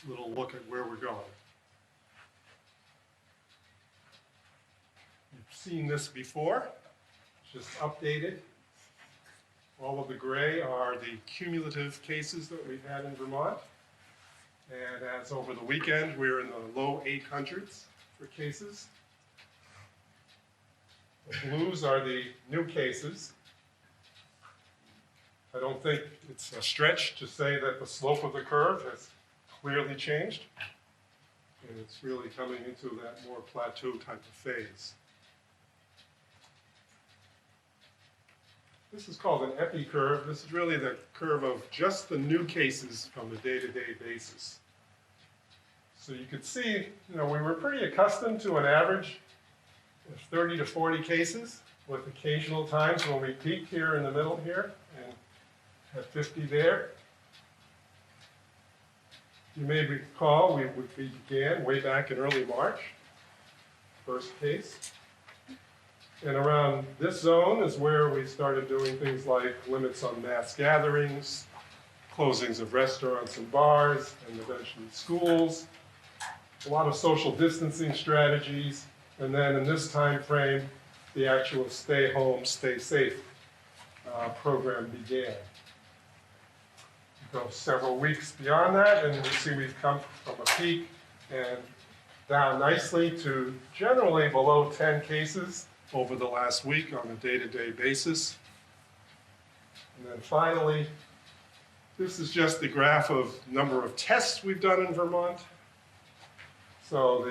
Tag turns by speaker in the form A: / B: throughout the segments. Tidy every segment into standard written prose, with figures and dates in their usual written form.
A: little look at where we're going. You've seen this before, just updated. All of the gray are the cumulative cases that we've had in Vermont. And as over the weekend, we're in the low 800s for cases. The blues are the new cases. I don't think it's a stretch to say that the slope of the curve has clearly changed. And it's really coming into that more plateau type of phase. This is called an epi-curve. This is really the curve of just the new cases from a day-to-day basis. So you could see, we were pretty accustomed to an average of 30 to 40 cases, with occasional times when we peaked here in the middle here and had 50 there. You may recall we began way back in early March, first case. And around this zone is where we started doing things like limits on mass gatherings, closings of restaurants and bars, and eventually schools, a lot of social distancing strategies, and then in this time frame, the actual stay home, stay safe program began. Go several weeks beyond that, and we see we've come from a peak and down nicely to generally below 10 cases over the last week on a day-to-day basis. And then finally, this is just the graph of number of tests we've done in Vermont. So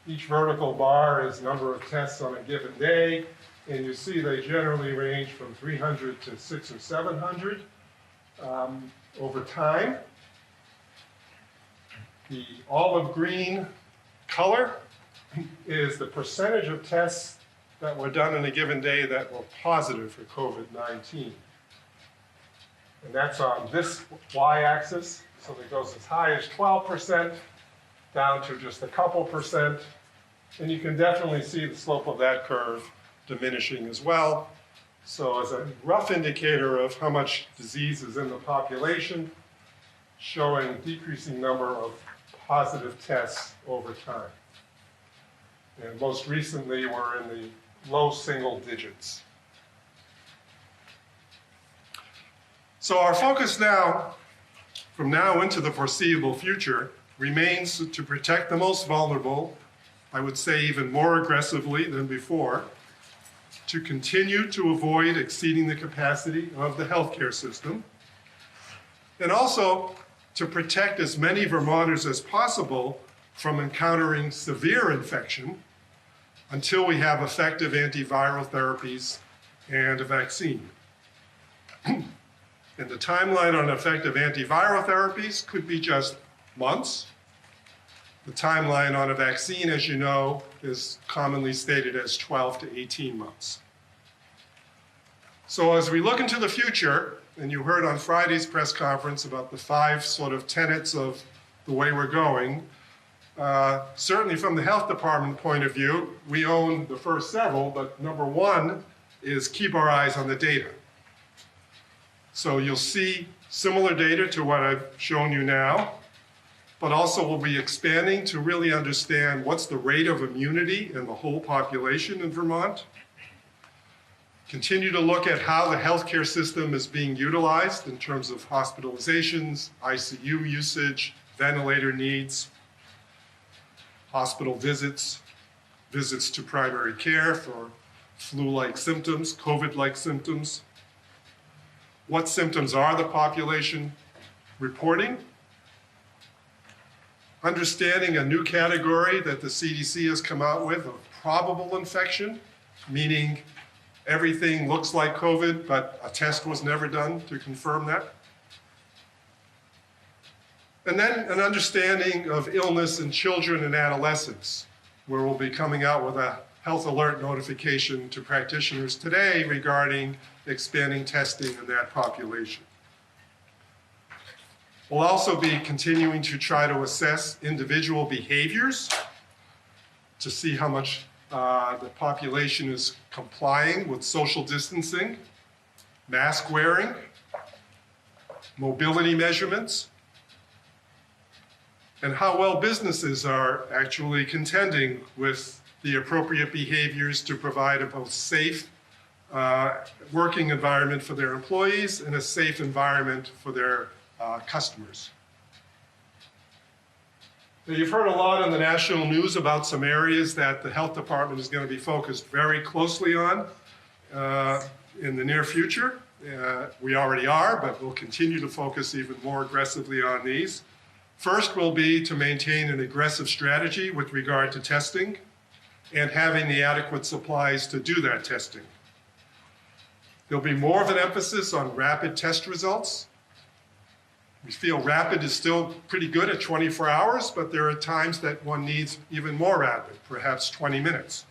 A: each vertical bar is number of tests on a given day, and you see they generally range from 300 to 600 or 700 over time. The olive green color is the percentage of tests that were done in a given day that were positive for COVID-19. And that's on this y-axis, so it goes as high as 12%, down to just a couple percent. And you can definitely see the slope of that curve diminishing as well. So as a rough indicator of how much disease is in the population, showing decreasing number of positive tests over time. And most recently, we're in the low single digits. So our focus now, from now into the foreseeable future, remains to protect the most vulnerable, I would say even more aggressively than before, to continue to avoid exceeding the capacity of the healthcare system, and also to protect as many Vermonters as possible from encountering severe infection until we have effective antiviral therapies and a vaccine. And the timeline on effective antiviral therapies could be just months. The timeline on a vaccine, as you know, is commonly stated as 12 to 18 months. So as we look into the future, and you heard on Friday's press conference about the 5 sort of tenets of the way we're going, certainly from the health department point of view, we own the first several, but number 1 is keep our eyes on the data. So you'll see similar data to what I've shown you now, but also we'll be expanding to really understand what's the rate of immunity in the whole population in Vermont. Continue to look at how the healthcare system is being utilized in terms of hospitalizations, ICU usage, ventilator needs, hospital visits, visits to primary care for flu-like symptoms, COVID-like symptoms. What symptoms are the population reporting? Understanding a new category that the CDC has come out with of probable infection, meaning everything looks like COVID, but a test was never done to confirm that. And then an understanding of illness in children and adolescents, where we'll be coming out with a health alert notification to practitioners today regarding expanding testing in that population. We'll also be continuing to try to assess individual behaviors to see how much the population is complying with social distancing, mask wearing, mobility measurements. and how well businesses are actually contending with the appropriate behaviors to provide a both safe working environment for their employees and a safe environment for their customers. Now, you've heard a lot in the national news about some areas that the health department is going to be focused very closely on in the near future. We already are, but we'll continue to focus even more aggressively on these. First will be to maintain an aggressive strategy with regard to testing and having the adequate supplies to do that testing. There'll be more of an emphasis on rapid test results. We feel rapid is still pretty good at 24 hours, but there are times that one needs even more rapid, perhaps 20 minutes.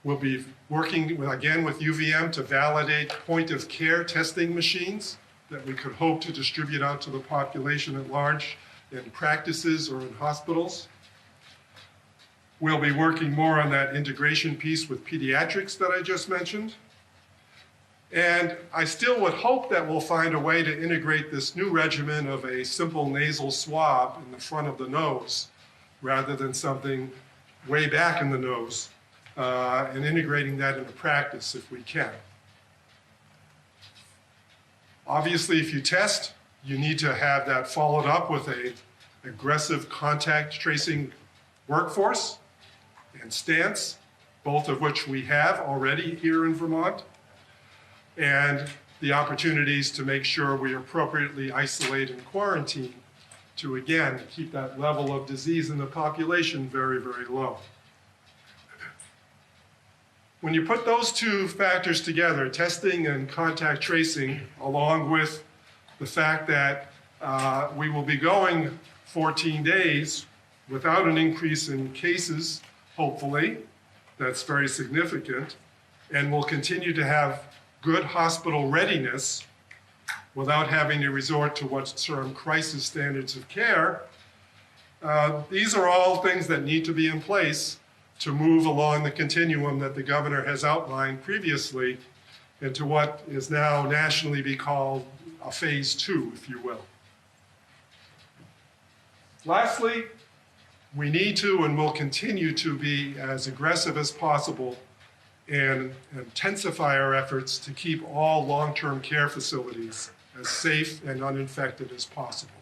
A: We'll be working, again, with UVM to validate point-of-care testing machines that we could hope to distribute out to the population at large in practices or in hospitals. We'll be working more on that integration piece with pediatrics that I just mentioned. And I still would hope that we'll find a way to integrate this new regimen of a simple nasal swab in the front of the nose rather than something way back in the nose, and integrating that into practice if we can. Obviously, if you test, you need to have that followed up with an aggressive contact tracing workforce and stance, both of which we have already here in Vermont, and the opportunities to make sure we appropriately isolate and quarantine to, again, keep that level of disease in the population very, very low. When you put those two factors together, testing and contact tracing, along with the fact that we will be going 14 days without an increase in cases, hopefully, that's very significant, and we'll continue to have good hospital readiness without having to resort to what's termed crisis standards of care. These are all things that need to be in place to move along the continuum that the governor has outlined previously into what is now nationally be called a phase 2, if you will. Lastly, we need to and will continue to be as aggressive as possible and intensify our efforts to keep all long-term care facilities as safe and uninfected as possible.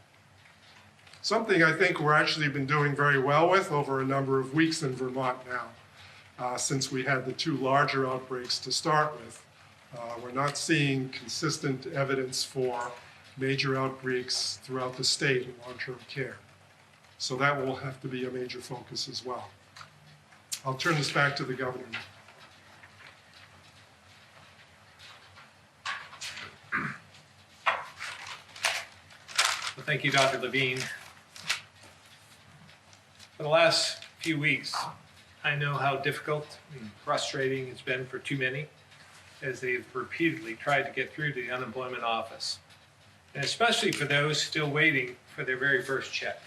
A: Something I think we're actually been doing very well with over a number of weeks in Vermont now, since we had the 2 larger outbreaks to start with. We're not seeing consistent evidence for major outbreaks throughout the state in long-term care. So that will have to be a major focus as well. I'll turn this back to the governor now.
B: Well, thank you, Dr. Levine. For the last few weeks, I know how difficult and frustrating it's been for too many as they've repeatedly tried to get through to the unemployment office, and especially for those still waiting for their very first check.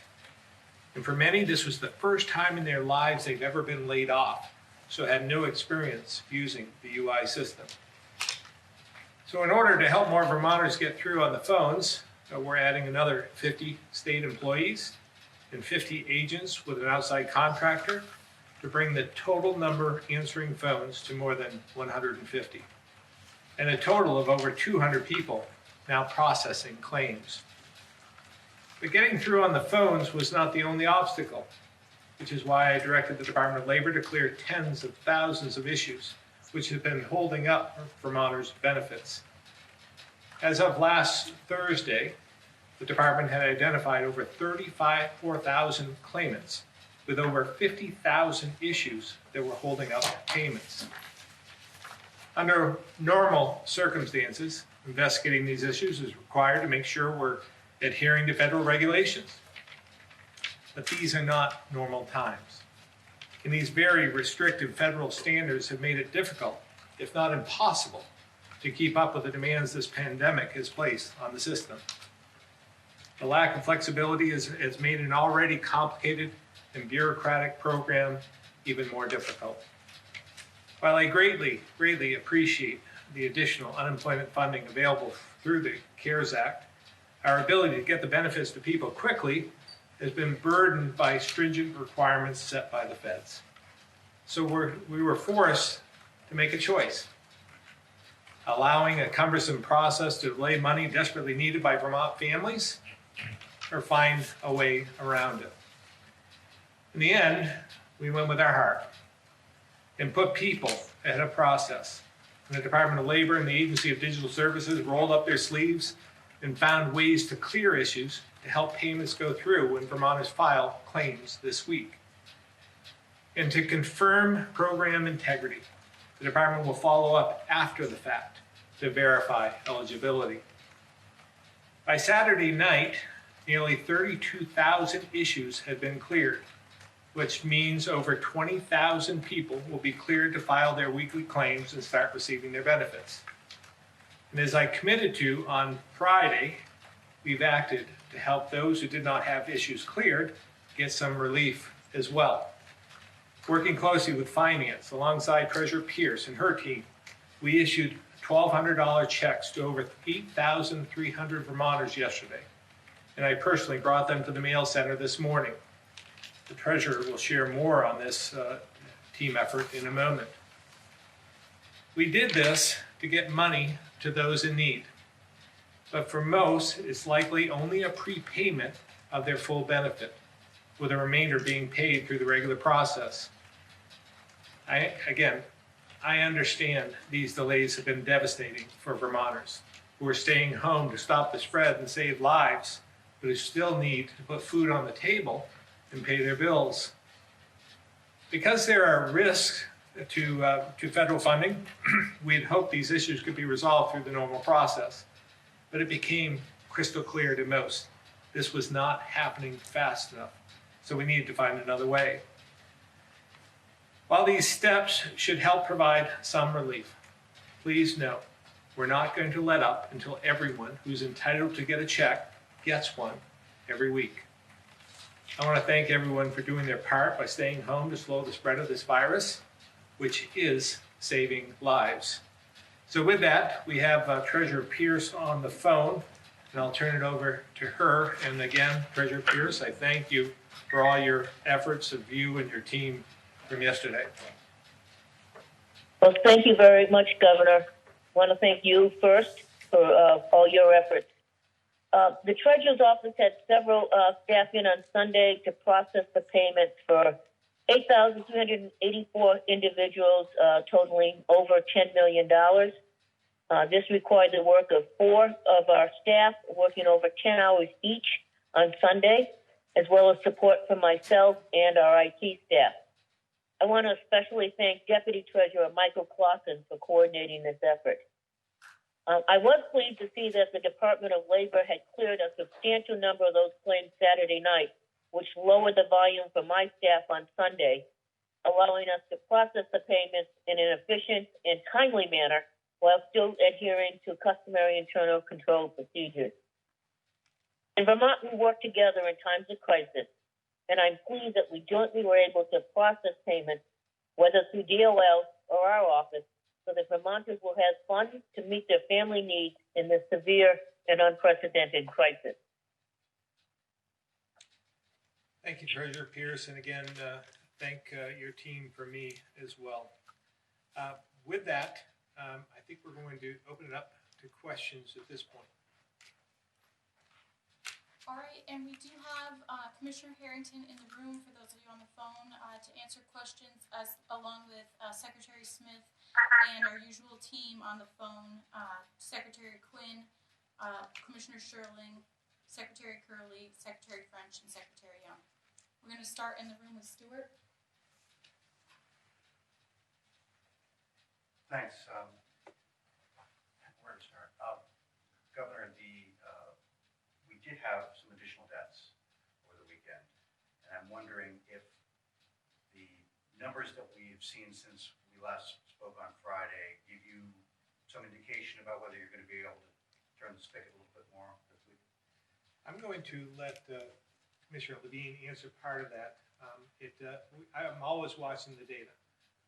B: And for many, this was the first time in their lives they've ever been laid off, so had no experience using the UI system. So in order to help more Vermonters get through on the phones, we're adding another 50 state employees and 50 agents with an outside contractor to bring the total number answering phones to more than 150, and a total of over 200 people now processing claims. But getting through on the phones was not the only obstacle, which is why I directed the Department of Labor to clear tens of thousands of issues which have been holding up Vermonters' benefits. As of last Thursday, the department had identified over 34,000 claimants with over 50,000 issues that were holding up payments. Under normal circumstances, investigating these issues is required to make sure we're adhering to federal regulations. But these are not normal times. And these very restrictive federal standards have made it difficult, if not impossible, to keep up with the demands this pandemic has placed on the system. The lack of flexibility has made an already complicated and bureaucratic program even more difficult. While I greatly appreciate the additional unemployment funding available through the CARES Act, our ability to get the benefits to people quickly has been burdened by stringent requirements set by the feds. So we were forced to make a choice, allowing a cumbersome process to delay money desperately needed by Vermont families, or find a way around it. In the end, we went with our heart and put people ahead of process. And the Department of Labor and the Agency of Digital Services rolled up their sleeves and found ways to clear issues to help payments go through when Vermonters file claims this week. And to confirm program integrity, the department will follow up after the fact to verify eligibility. By Saturday night, nearly 32,000 issues had been cleared, which means over 20,000 people will be cleared to file their weekly claims and start receiving their benefits. And as I committed to on Friday, we've acted to help those who did not have issues cleared get some relief as well. Working closely with Finance, alongside Treasurer Pierce and her team, we issued $1,200 checks to over 8,300 Vermonters yesterday, and I personally brought them to the mail center this morning. The Treasurer will share more on this team effort in a moment. We did this to get money to those in need, but for most, it's likely only a prepayment of their full benefit, with the remainder being paid through the regular process. I understand these delays have been devastating for Vermonters who are staying home to stop the spread and save lives, but who still need to put food on the table and pay their bills. Because there are risks to federal funding, we'd hoped these issues could be resolved through the normal process, but it became crystal clear to most. This was not happening fast enough, so we needed to find another way. While these steps should help provide some relief, please note, we're not going to let up until everyone who's entitled to get a check gets one every week. I want to thank everyone for doing their part by staying home to slow the spread of this virus, which is saving lives. So with that, we have Treasurer Pierce on the phone, and I'll turn it over to her. And again, Treasurer Pierce, I thank you for all your efforts of you and your team from yesterday.
C: Well, thank you very much, Governor. I want to thank you first for all your efforts. The Treasurer's Office had several staff in on Sunday to process the payments for 8,384 individuals, totaling over $10 million. This required the work of 4 of our staff, working over 10 hours each on Sunday, as well as support from myself and our IT staff. I want to especially thank Deputy Treasurer Michael Clausen for coordinating this effort. I was pleased to see that the Department of Labor had cleared a substantial number of those claims Saturday night, which lowered the volume for my staff on Sunday, allowing us to process the payments in an efficient and timely manner while still adhering to customary internal control procedures. In Vermont, we work together in times of crisis, and I'm pleased that we jointly were able to process payments, whether through DOL or our office, so that Vermonters will have funds to meet their family needs in this severe and unprecedented crisis.
B: Thank you, Treasurer Pierce, and again, thank your team for me as well. With that, I think we're going to open it up to questions at this point.
D: All right, and we do have Commissioner Harrington in the room for those of you on the phone to answer questions, along with Secretary Smith and our usual team on the phone, Secretary Quinn, Commissioner Sherling, Secretary Curley, Secretary French, and Secretary Young. We're going to start in the room with Stuart.
E: Thanks. Where to start? Governor, we did have some additional deaths over the weekend, and I'm wondering if the numbers that we've seen since we last spoke on Friday give you some indication about whether you're going to be able to turn the spigot a little bit more this week.
B: I'm going to let Commissioner Levine answer part of that. I'm always watching the data.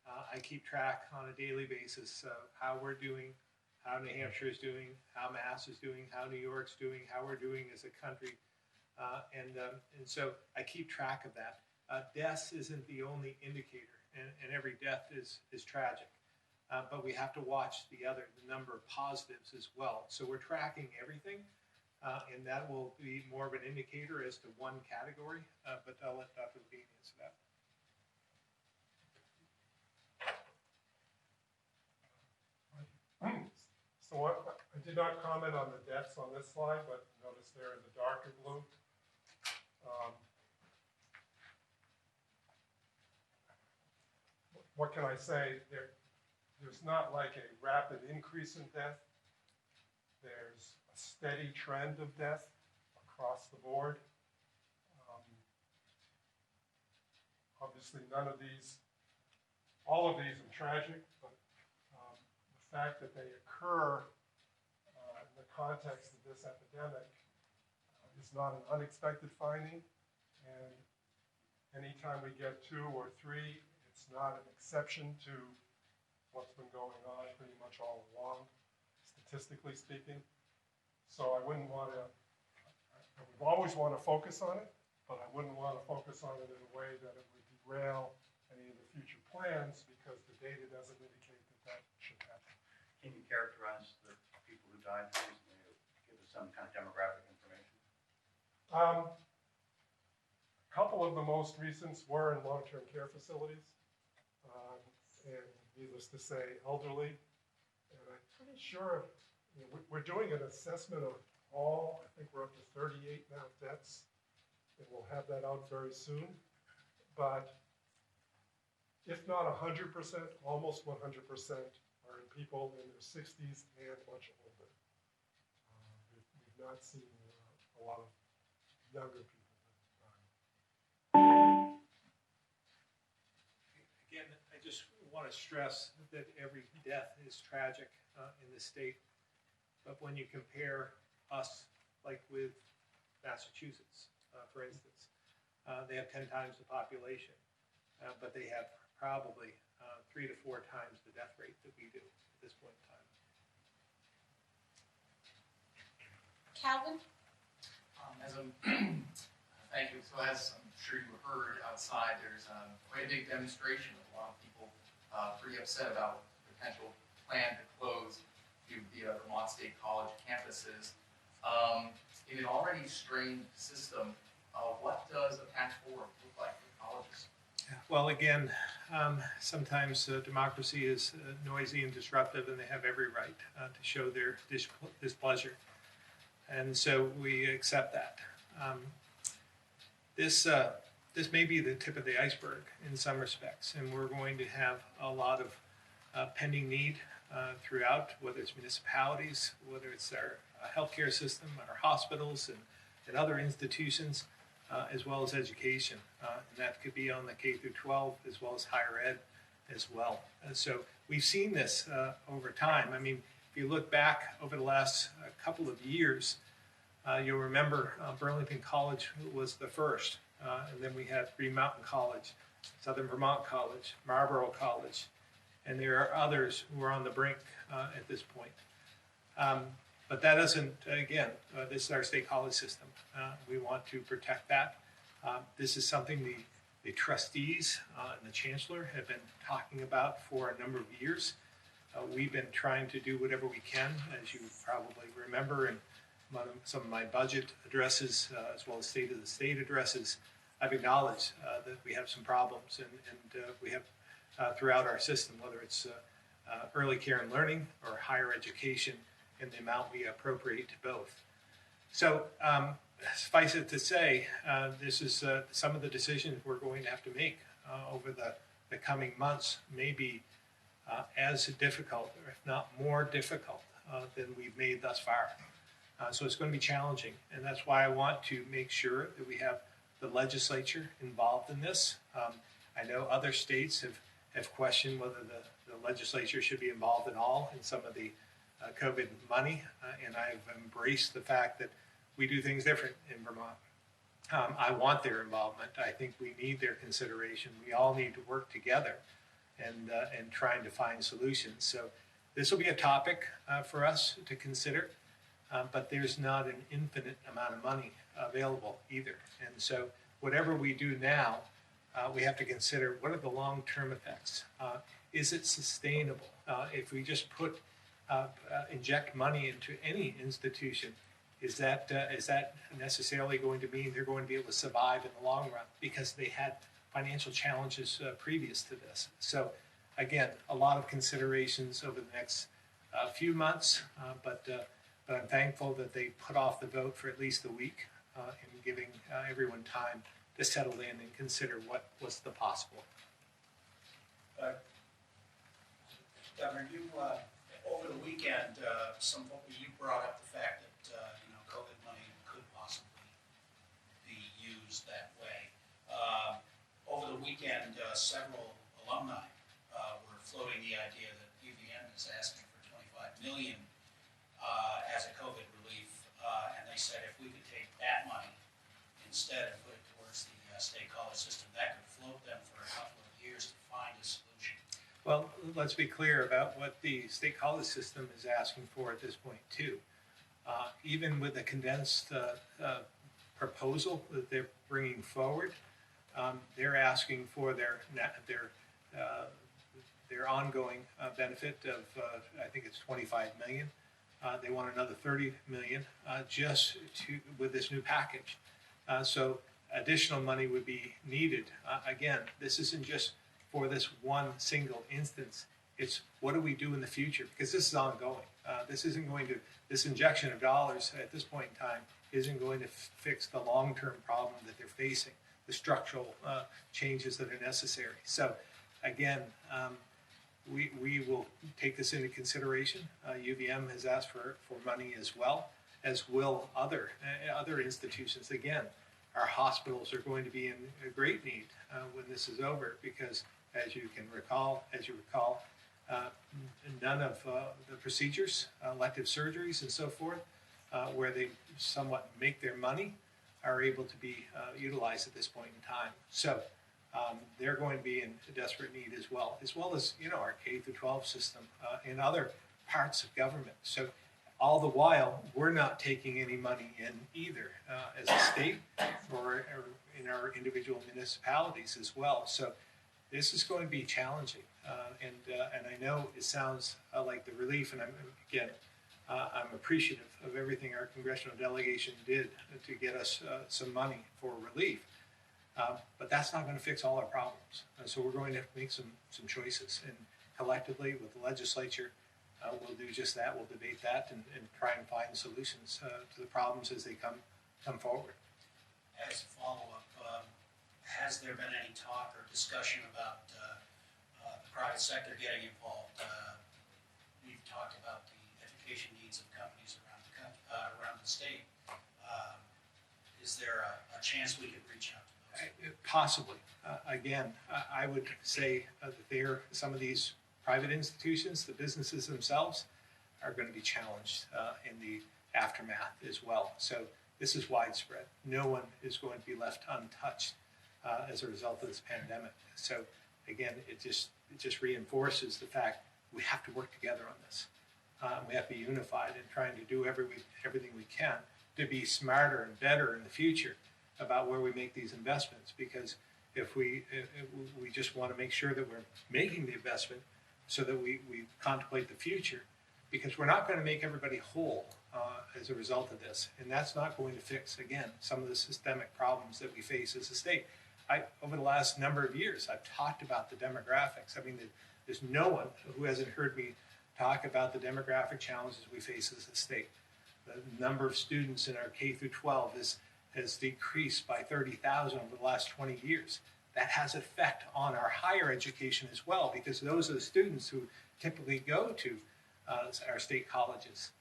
B: I keep track on a daily basis of how we're doing how New Hampshire is doing, how Mass is doing, how New York's doing, how we're doing as a country. And so I keep track of that. Deaths isn't the only indicator, and every death is tragic. But we have to watch the number of positives as well. So we're tracking everything, and that will be more of an indicator as to one category. But I'll let Dr. Levine answer that.
A: So I did not comment on the deaths on this slide, but notice they're in the darker blue. What can I say? There's not like a rapid increase in death. There's a steady trend of death across the board. Obviously, all of these are tragic, but the fact that they occur in the context of this epidemic is not an unexpected finding. And anytime we get 2 or 3, it's not an exception to what's been going on pretty much all along, statistically speaking. So I wouldn't want to, I would always want to focus on it, but I wouldn't want to focus on it in a way that it would derail any of the future plans because the data doesn't indicate that should happen.
E: Can you characterize the people who died recently, give us some kind of demographic information?
A: A couple of the most recent were in long-term care facilities, and needless to say, elderly. And I'm pretty sure we're doing an assessment of all, I think we're up to 38 now deaths, and we'll have that out very soon. But if not 100%, almost 100% are in people in their 60s and much older. We've not seen a lot of younger people.
B: Again, I just want to stress that every death is tragic in the state. But when you compare us, like with Massachusetts, for instance, they have 10 times the population, but they have probably 3 to 4 times the death rate that we do at this point in time.
D: Calvin?
F: Thank you. So as I'm sure you heard outside, there's quite a big demonstration of a lot of people pretty upset about the potential plan to close the Vermont State College campuses. In an already strained system, what does a path forward look like for colleges?
B: Well, again, sometimes democracy is noisy and disruptive, and they have every right to show their displeasure. And so we accept that. This may be the tip of the iceberg in some respects, and we're going to have a lot of pending need throughout, whether it's municipalities, whether it's our healthcare system, our hospitals, and other institutions, as well as education. And that could be on the K through 12 as well as higher ed as well. And so we've seen this over time. I mean, if you look back over the last couple of years, you'll remember Burlington College was the first, and then we had Green Mountain College, Southern Vermont College, Marlborough College, and there are others who are on the brink at this point. But that doesn't, again, this is our state college system. We want to protect that. This is something the trustees and the chancellor have been talking about for a number of years. We've been trying to do whatever we can, as you probably remember, in some of my budget addresses, as well as State of the State addresses. I've acknowledged that we have some problems, and we have throughout our system, whether it's early care and learning or higher education, and the amount we appropriate to both. So suffice it to say, this is some of the decisions we're going to have to make over the coming months, may be as difficult, or if not more difficult, than we've made thus far. So it's going to be challenging, and that's why I want to make sure that we have the legislature involved in this. I know other states have questioned whether the legislature should be involved at all in some of the COVID money, and I've embraced the fact that we do things different in Vermont. I want their involvement. I think we need their consideration. We all need to work together and trying to find solutions. So this will be a topic for us to consider, but there's not an infinite amount of money available either. And so whatever we do now, we have to consider what are the long-term effects. Is it sustainable? If we just inject money into any institution, is that necessarily going to mean they're going to be able to survive in the long run because they had financial challenges previous to this? So again, a lot of considerations over the next few months, but I'm thankful that they put off the vote for at least a week in giving everyone time to settle in and consider what was the possible.
G: Governor, you over the weekend, you brought up the fact that COVID money could possibly be used that way. Over the weekend, several alumni were floating the idea that UVM is asking for $25 million as a COVID relief, and they said if we could take that money instead and put it towards the state college system, that could float them for a couple of years to find a solution.
B: Well, let's be clear about what the state college system is asking for at this point, too. Even with the condensed proposal that they're bringing forward, they're asking for their ongoing benefit of, I think it's $25 million. They want another $30 million just with this new package. So additional money would be needed. Again, this isn't just for this one single instance. It's what do we do in the future? Because this is ongoing. This injection of dollars at this point in time isn't going to fix the long-term problem that they're facing, the structural changes that are necessary. So again, we will take this into consideration. UVM has asked for money as well, as will other institutions. Again, our hospitals are going to be in a great need when this is over because, as you recall, none of the procedures, elective surgeries and so forth, where they somewhat make their money, are able to be utilized at this point in time. So they're going to be in desperate need as well as our K-12 system and other parts of government. So all the while, we're not taking any money in either as a state or in our individual municipalities as well. So this is going to be challenging, and I know it sounds like the relief, and I'm appreciative of everything our congressional delegation did to get us some money for relief, but that's not going to fix all our problems. So we're going to have to make some choices, and collectively with the legislature, we'll do just that. We'll debate that and try and find solutions to the problems as they come forward.
G: As a follow-up, has there been any talk or discussion about the private sector getting involved? We've talked about the education needs of companies around the state. Is there a chance we could reach out to those?
B: Possibly. Again, I would say that some of these private institutions, the businesses themselves, are going to be challenged in the aftermath as well. So this is widespread. No one is going to be left untouched as a result of this pandemic. So again, it just reinforces the fact we have to work together on this. We have to be unified in trying to do everything we can to be smarter and better in the future about where we make these investments. Because if we just want to make sure that we're making the investment so that we contemplate the future, because we're not going to make everybody whole as a result of this. And that's not going to fix, again, some of the systemic problems that we face as a state. Over the last number of years, I've talked about the demographics. I mean, there's no one who hasn't heard me talk about the demographic challenges we face as a state. The number of students in our K-12 has decreased by 30,000 over the last 20 years. That has effect on our higher education as well, because those are the students who typically go to our state colleges.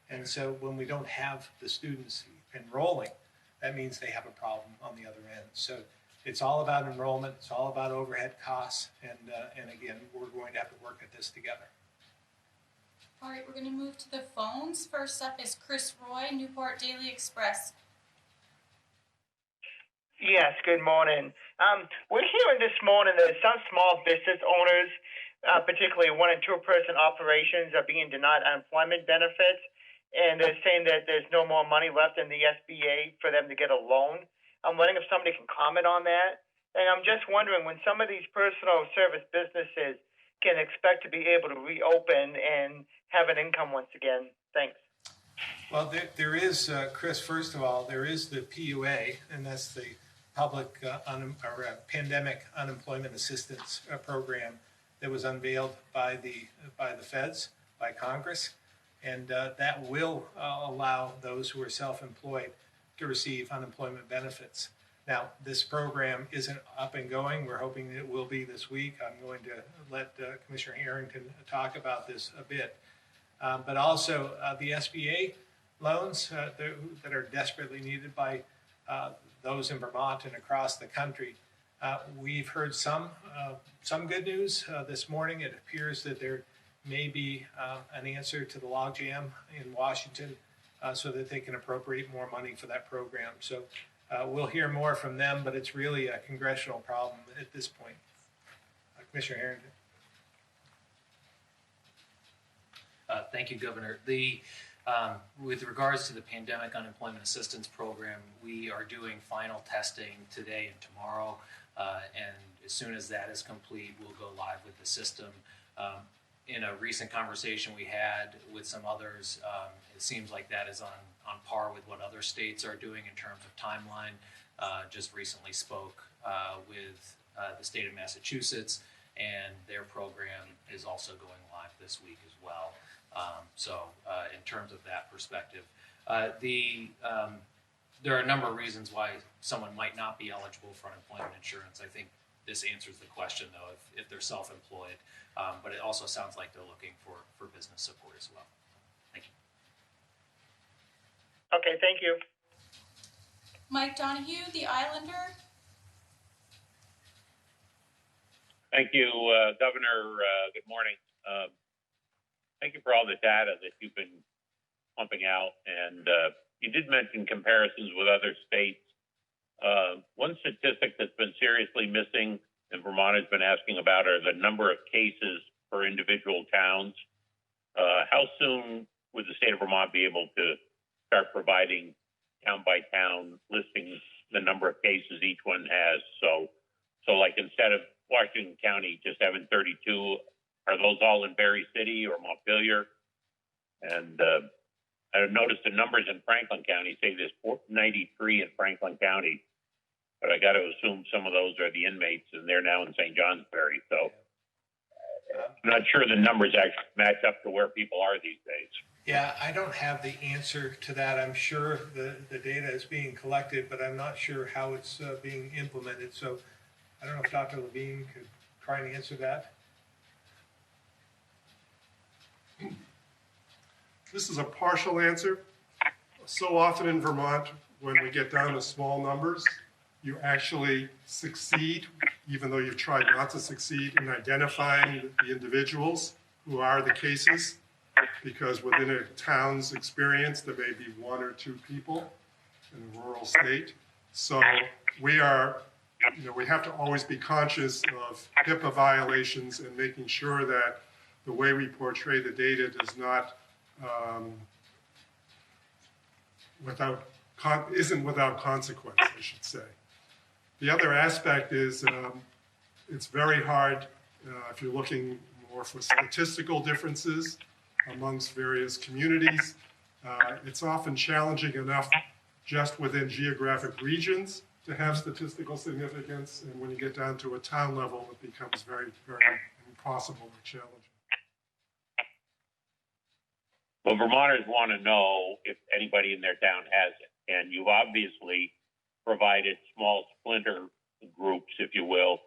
B: And so when we don't have the students enrolling, that means they have a problem on the other end. So it's all about enrollment, it's all about overhead costs, and again, we're going to have to work at this together.
D: All right, we're going to move to the phones. First up is Chris Roy, Newport Daily Express.
H: Yes, good morning. We're hearing this morning that some small business owners particularly one and two-person operations are being denied unemployment benefits, and they're saying that there's no more money left in the SBA for them to get a loan. I'm wondering if somebody can comment on that. And I'm just wondering when some of these personal service businesses can expect to be able to reopen and have an income once again. Thanks.
B: Well, there is, Chris, first of all, there is the PUA, and that's the Public Pandemic Unemployment Assistance Program that was unveiled by the feds, by Congress, and that will allow those who are self-employed to receive unemployment benefits. Now, this program isn't up and going. We're hoping it will be this week. I'm going to let Commissioner Harrington talk about this a bit. But also the SBA loans that are desperately needed by those in Vermont and across the country. We've heard some good news this morning. It appears that there may be an answer to the logjam in Washington so that they can appropriate more money for that program. So we'll hear more from them, but it's really a congressional problem at this point. Commissioner Harrington.
I: Thank you, Governor. With regards to the Pandemic Unemployment Assistance Program, we are doing final testing today and tomorrow, and as soon as that is complete, we'll go live with the system. In a recent conversation we had with some others, it seems like that is on par with what other states are doing in terms of timeline. Just recently spoke with the state of Massachusetts, and their program is also going live this week as well. In terms of that perspective, there are a number of reasons why someone might not be eligible for unemployment insurance. I think this answers the question, though, if they're self-employed, but it also sounds like they're looking for business support as well. Thank you.
H: Okay, thank you.
D: Mike Donahue, The Islander.
J: Thank you, Governor. Good morning. Thank you for all the data that you've been pumping out. And you did mention comparisons with other states. One statistic that's been seriously missing and Vermont has been asking about are the number of cases per individual towns. How soon would the state of Vermont be able to start providing town by town listings, the number of cases each one has? So like instead of Washington County just having 32, are those all in Berry City or Montpelier? And I've noticed the numbers in Franklin County say there's 93 in Franklin County, but I got to assume some of those are the inmates and they're now in St. Johnsbury. So I'm not sure the numbers actually match up to where people are these days.
B: Yeah, I don't have the answer to that. I'm sure the data is being collected, but I'm not sure how it's being implemented. So I don't know if Dr. Levine could try and answer that.
A: This is a partial answer. So often in Vermont, when we get down to small numbers, you actually succeed, even though you've tried not to succeed, in identifying the individuals who are the cases, because within a town's experience, there may be one or two people in a rural state. So we have to always be conscious of HIPAA violations and making sure that the way we portray the data does not isn't without consequence, I should say. The other aspect is it's very hard if you're looking more for statistical differences amongst various communities. It's often challenging enough just within geographic regions to have statistical significance, and when you get down to a town level, it becomes very, very impossible or challenging.
J: Well, Vermonters want to know if anybody in their town has it. And you've obviously provided small splinter groups, if you will,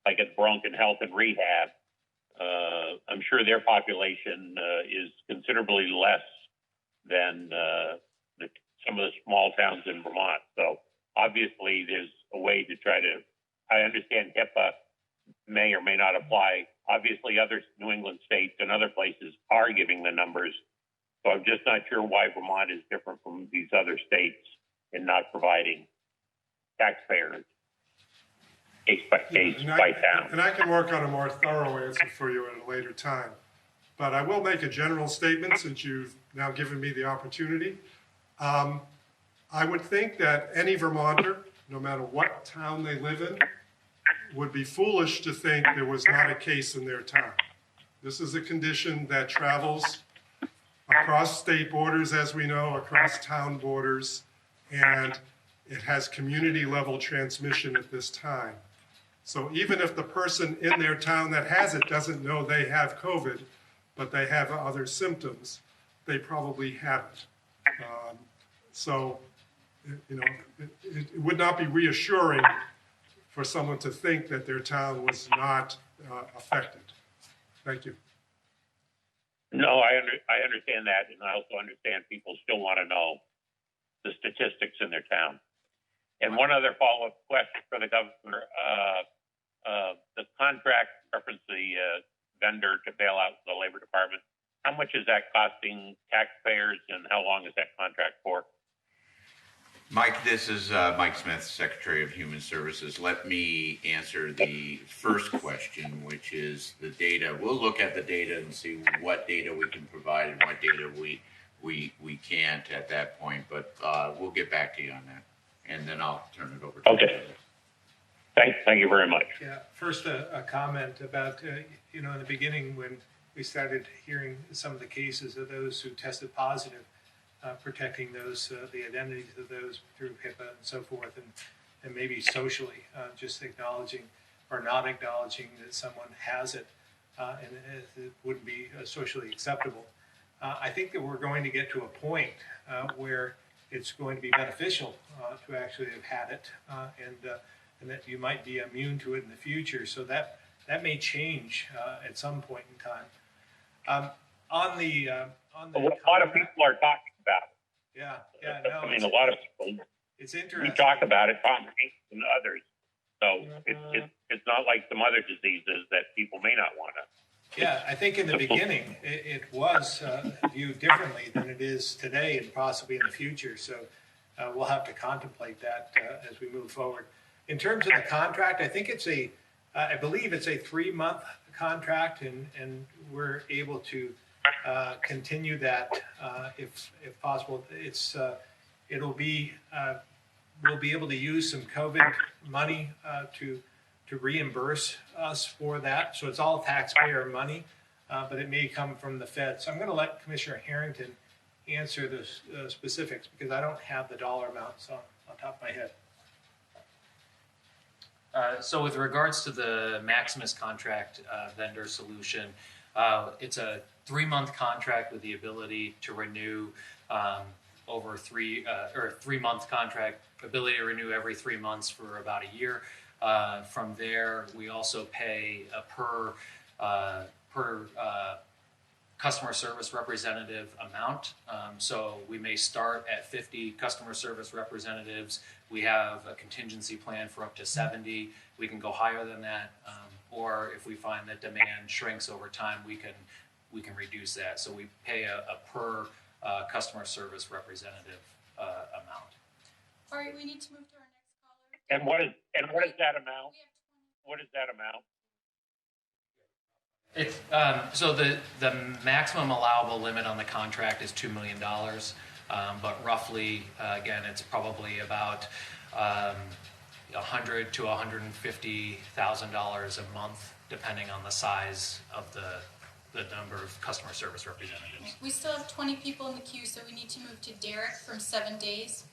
J: like at Bronson Health and Rehab. I'm sure their population is considerably less than some of the small towns in Vermont. So obviously there's a way to try to, I understand HIPAA may or may not apply. Obviously other New England states and other places are giving the numbers. So I'm just not sure why Vermont is different from these other states in not providing taxpayers case by case by town.
A: And I can work on a more thorough answer for you at a later time. But I will make a general statement since you've now given me the opportunity. I would think that any Vermonter, no matter what town they live in, would be foolish to think there was not a case in their town. This is a condition that travels across state borders, as we know, across town borders, and it has community level transmission at this time. So even if the person in their town that has it doesn't know they have COVID, but they have other symptoms, they probably have it. So, you know, it would not be reassuring for someone to think that their town was not affected. Thank you.
J: No, I understand that, and I also understand people still want to know the statistics in their town. And one other follow-up question for the governor: the contract referenced the vendor to bail out the labor department. How much is that costing taxpayers, and how long is that contract for?
K: Mike, this is Mike Smith, Secretary of Human Services. Let me answer the first question, which is the data. We'll look at the data and see what data we can provide and what data we can't at that point, but we'll get back to you on that. And then I'll turn it over to
J: you. Thank you very much.
B: Yeah, first a comment about, you know, in the beginning when we started hearing some of the cases of those who tested positive, protecting those, the identities of those through HIPAA and so forth, and maybe socially, just acknowledging or not acknowledging that someone has it, and it wouldn't be socially acceptable. I think that we're going to get to a point where it's going to be beneficial to actually have had it, and that you might be immune to it in the future. So that may change at some point in time. On the
J: a lot of people are talking about it.
B: Yeah, no.
J: I mean, a lot of people.
B: It's interesting.
J: We talk about it, Tom Hanks and others. So it's not like some other diseases that people may not want to.
B: Yeah, I think in the beginning it was viewed differently than it is today and possibly in the future. So we'll have to contemplate that as we move forward. In terms of the contract, I think it's I believe it's a 3-month contract, and we're able to continue that if possible. It'll be we'll be able to use some COVID money to reimburse us for that. So it's all taxpayer money, but it may come from the Fed. So I'm going to let Commissioner Harrington answer the specifics because I don't have the dollar amounts on top of my head.
I: So with regards to the Maximus contract vendor solution, it's a 3-month contract with the ability to renew over 3-month contract, ability to renew every 3 months for about a year. From there, we also pay a per customer service representative amount. So we may start at 50 customer service representatives. We have a contingency plan for up to 70. We can go higher than that, or if we find that demand shrinks over time, we can reduce that. So we pay a per customer service representative amount.
D: All right, we need to move to our next caller.
J: And what is that amount? What is that amount?
I: It's so the maximum allowable limit on the contract is $2 million, but roughly again it's probably about $100,000 to $150,000 a month, depending on the size of the number of customer service representatives.
D: We still have 20 people in the queue, so we need to move to Derek from 7 Days.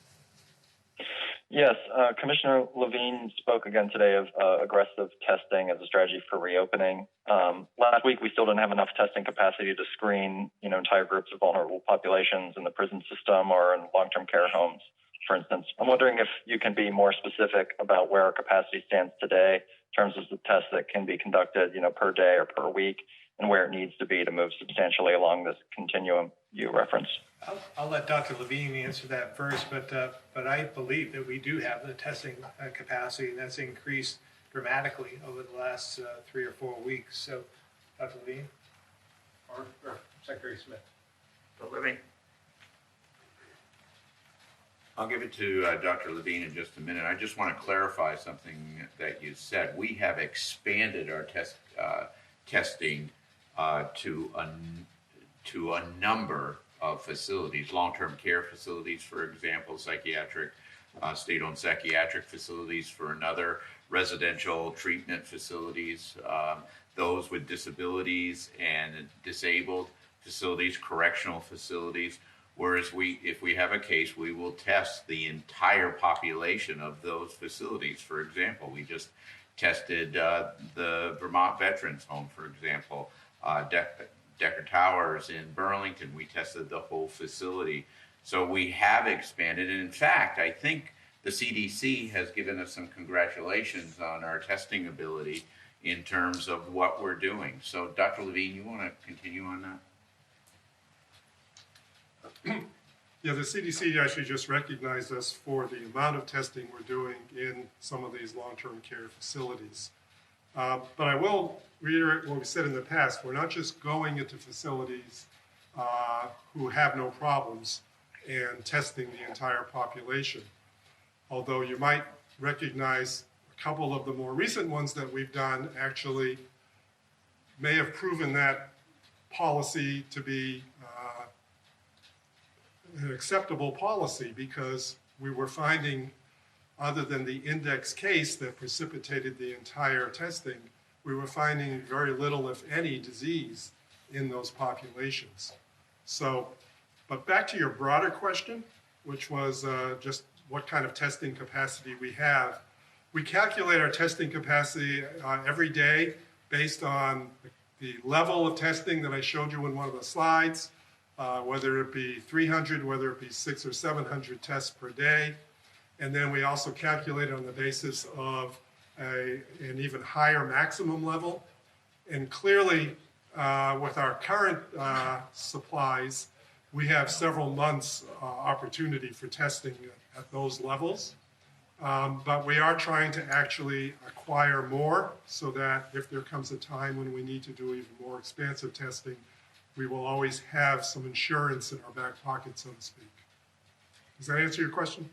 L: Yes, Commissioner Levine spoke again today of aggressive testing as a strategy for reopening. Last week, we still didn't have enough testing capacity to screen, entire groups of vulnerable populations in the prison system or in long-term care homes, for instance. I'm wondering if you can be more specific about where our capacity stands today in terms of the tests that can be conducted, per day or per week, and where it needs to be to move substantially along this continuum you referenced.
B: I'll let Dr. Levine answer that first, but I believe that we do have the testing capacity, and that's increased dramatically over the last 3 or 4 weeks. So, Dr. Levine or Secretary Smith.
K: Dr. Levine. I'll give it to Dr. Levine in just a minute. I just want to clarify something that you said. We have expanded our testing to a number of facilities, long-term care facilities, for example, psychiatric, state-owned psychiatric facilities for another, residential treatment facilities, those with disabilities and disabled facilities, correctional facilities. Whereas if we have a case, we will test the entire population of those facilities. For example, we just tested the Vermont Veterans Home, for example, Decker Towers in Burlington. We tested the whole facility. So we have expanded. And in fact, I think the CDC has given us some congratulations on our testing ability in terms of what we're doing. So Dr. Levine, you want to continue on that?
A: Yeah, the CDC actually just recognized us for the amount of testing we're doing in some of these long-term care facilities. But I will reiterate what we said in the past. We're not just going into facilities who have no problems and testing the entire population. Although you might recognize a couple of the more recent ones that we've done actually may have proven that policy to be an acceptable policy, because we were finding, other than the index case that precipitated the entire testing, we were finding very little, if any, disease in those populations. So, but back to your broader question, which was just what kind of testing capacity we have. We calculate our testing capacity every day based on the level of testing that I showed you in one of the slides, whether it be 300, whether it be 600 or 700 tests per day. And then we also calculate on the basis of an even higher maximum level. And clearly, with our current supplies, we have several months opportunity for testing at those levels. But we are trying to actually acquire more so that if there comes a time when we need to do even more expansive testing, we will always have some insurance in our back pocket, so to speak. Does that answer your question?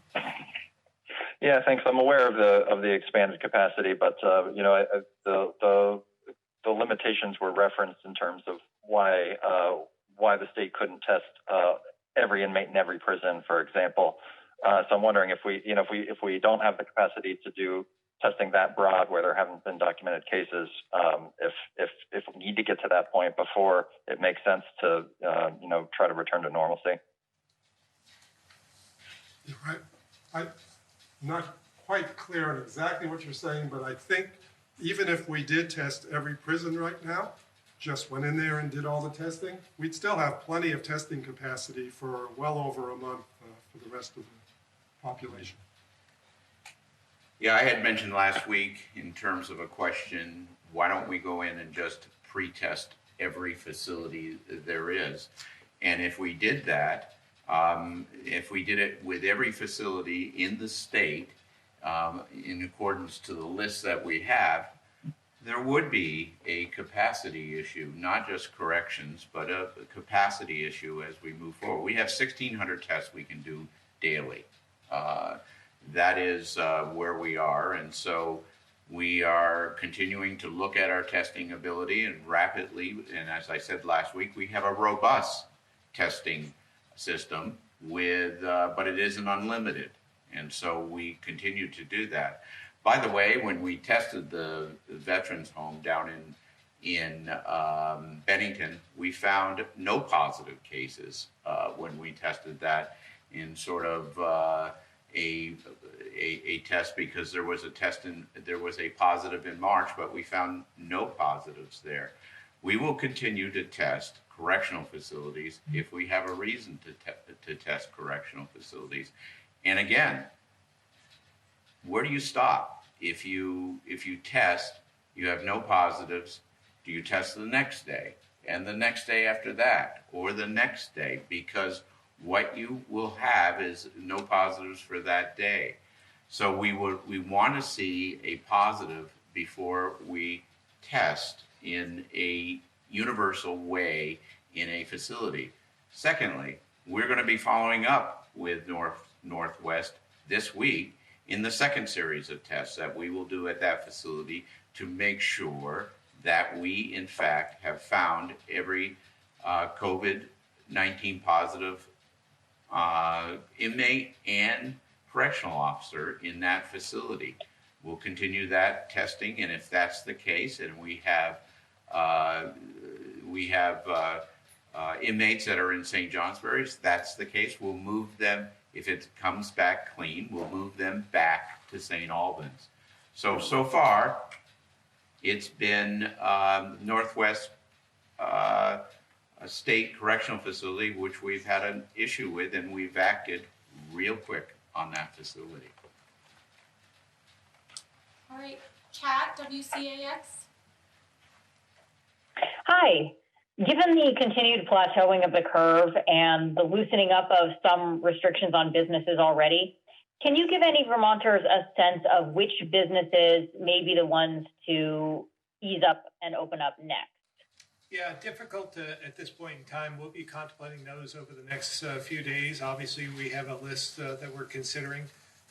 L: Yeah, thanks. I'm aware of the expanded capacity, but you know, the limitations were referenced in terms of why the state couldn't test every inmate in every prison, for example. So I'm wondering if we don't have the capacity to do testing that broad, where there haven't been documented cases, if we need to get to that point before it makes sense to try to return to normalcy.
A: I'm not quite clear on exactly what you're saying, but I think even if we did test every prison right now, just went in there and did all the testing, we'd still have plenty of testing capacity for well over a month for the rest of the population.
K: Yeah, I had mentioned last week in terms of a question, why don't we go in and just pre-test every facility there is? And if we did that, if we did it with every facility in the state, in accordance to the list that we have, there would be a capacity issue, not just corrections, but a capacity issue as we move forward. We have 1,600 tests we can do daily. That is where we are, and so we are continuing to look at our testing ability and rapidly, and as I said last week, we have a robust testing system with, but it isn't unlimited, and so we continue to do that. By the way, when we tested the Veterans Home down in Bennington, we found no positive cases when we tested that in sort of a test, because there was a positive in March, but we found no positives there. We will continue to test correctional facilities if we have a reason to test correctional facilities. And again, where do you stop? If you test, you have no positives, do you test the next day and the next day after that, or the next day? Because what you will have is no positives for that day. So we want to see a positive before we test in a universal way in a facility. Secondly, we're going to be following up with Northwest this week in the second series of tests that we will do at that facility to make sure that we, in fact, have found every COVID-19 positive inmate and correctional officer in that facility. We'll continue that testing, and if that's the case, and we have inmates that are in St. Johnsbury, if that's the case, we'll move them. If it comes back clean, we'll move them back to St. Albans. So far, it's been Northwest State Correctional Facility, which we've had an issue with, and we've acted real quick on that facility.
D: All right, Kat, WCAX.
M: Hi. Given the continued plateauing of the curve and the loosening up of some restrictions on businesses already, can you give any Vermonters a sense of which businesses may be the ones to ease up and open up next?
B: Yeah, difficult at this point in time. We'll be contemplating those over the next few days. Obviously, we have a list that we're considering.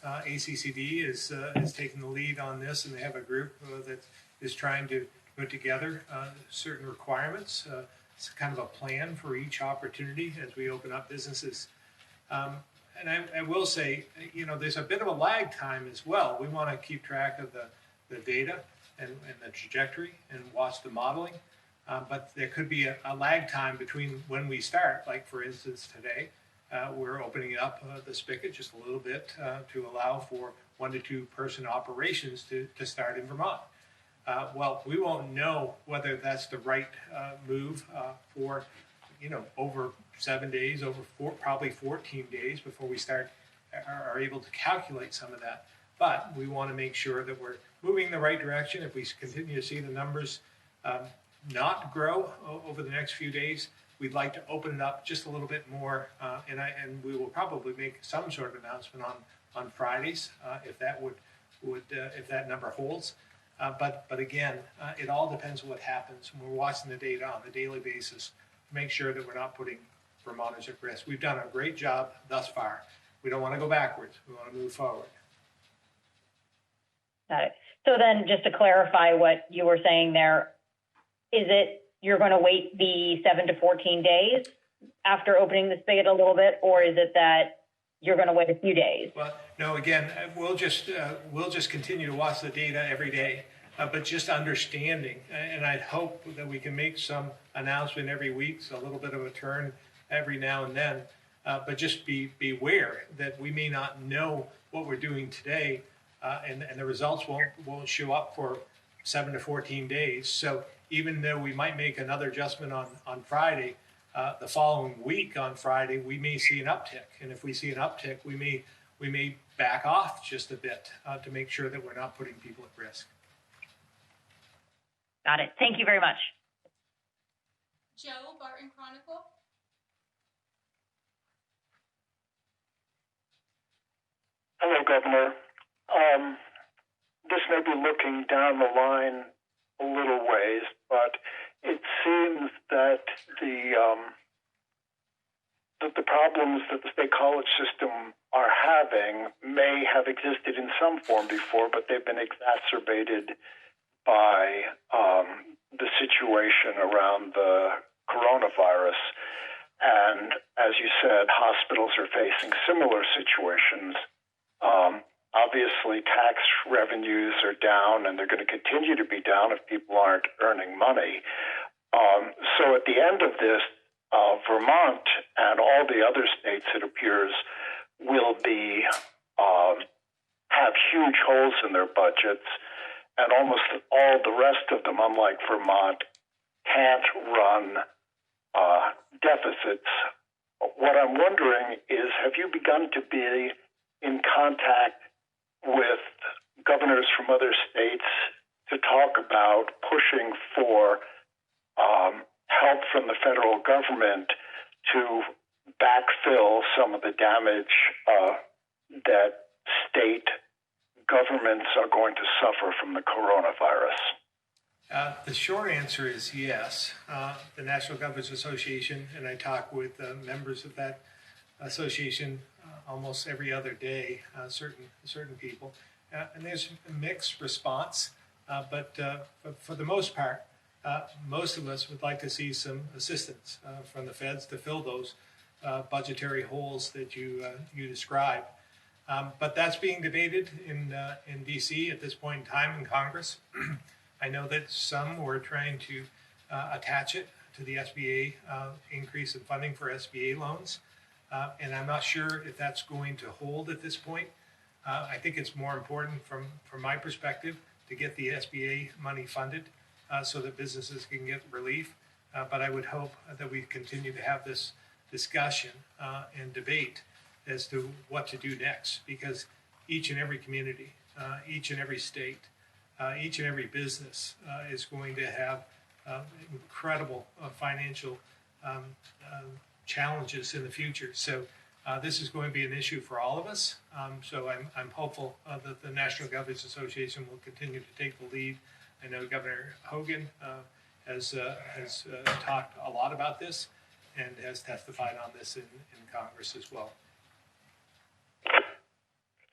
B: ACCD is taking the lead on this, and they have a group that is trying to put together certain requirements. It's kind of a plan for each opportunity as we open up businesses. And I will say, there's a bit of a lag time as well. We want to keep track of the data and the trajectory and watch the modeling. But there could be a lag time between when we start. Like, for instance, today, we're opening up the spigot just a little bit to allow for 1 to 2 person operations to start in Vermont. Well, we won't know whether that's the right move for, over 7 days, probably 14 days before we are able to calculate some of that. But we want to make sure that we're moving in the right direction. If we continue to see the numbers not grow over the next few days, we'd like to open it up just a little bit more, and we will probably make some sort of announcement on Fridays if that if that number holds. But again, it all depends on what happens. We're watching the data on a daily basis to make sure that we're not putting Vermonters at risk. We've done a great job thus far. We don't want to go backwards. We want to move forward.
M: Got it. So then, just to clarify what you were saying there, is it you're going to wait the 7 to 14 days after opening the spigot a little bit, or is it that you're going to wait a few days?
B: Well, no. Again, we'll just continue to watch the data every day, but just understanding, and I hope that we can make some announcement every week, so a little bit of a turn every now and then. But just be aware that we may not know what we're doing today, and the results won't show up for 7 to 14 days. So even though we might make another adjustment on Friday, the following week on Friday, we may see an uptick. And if we see an uptick, we may back off just a bit to make sure that we're not putting people at risk.
M: Got it. Thank you very much.
D: Joe, Barton Chronicle.
N: Hello, Governor. This may be looking down the line a little ways, but it seems that the problems that the state college system are having may have existed in some form before, but they've been exacerbated by the situation around the coronavirus. And as you said, hospitals are facing similar situations. Obviously, tax revenues are down, and they're going to continue to be down if people aren't earning money. So at the end of this, Vermont and all the other states, it appears, will be have huge holes in their budgets, and almost all the rest of them, unlike Vermont, can't run deficits. What I'm wondering is, have you begun to be in contact with governors from other states to talk about pushing for help from the federal government to backfill some of the damage that state governments are going to suffer from the coronavirus?
B: The short answer is yes. The National Governors Association, and I talk with members of that association almost every other day, certain people. And there's a mixed response, but for the most part, most of us would like to see some assistance from the feds to fill those budgetary holes that you describe. But that's being debated in D.C. at this point in time in Congress. I know that some were trying to attach it to the SBA increase in funding for SBA loans, and I'm not sure if that's going to hold at this point. I think it's more important from my perspective to get the SBA money funded so that businesses can get relief. But I would hope that we continue to have this discussion and debate as to what to do next, because each and every community, each and every state, each and every business is going to have incredible financial challenges in the future. So this is going to be an issue for all of us. So I'm hopeful that the National Governors Association will continue to take the lead. I know Governor Hogan has talked a lot about this and has testified on this in Congress as well.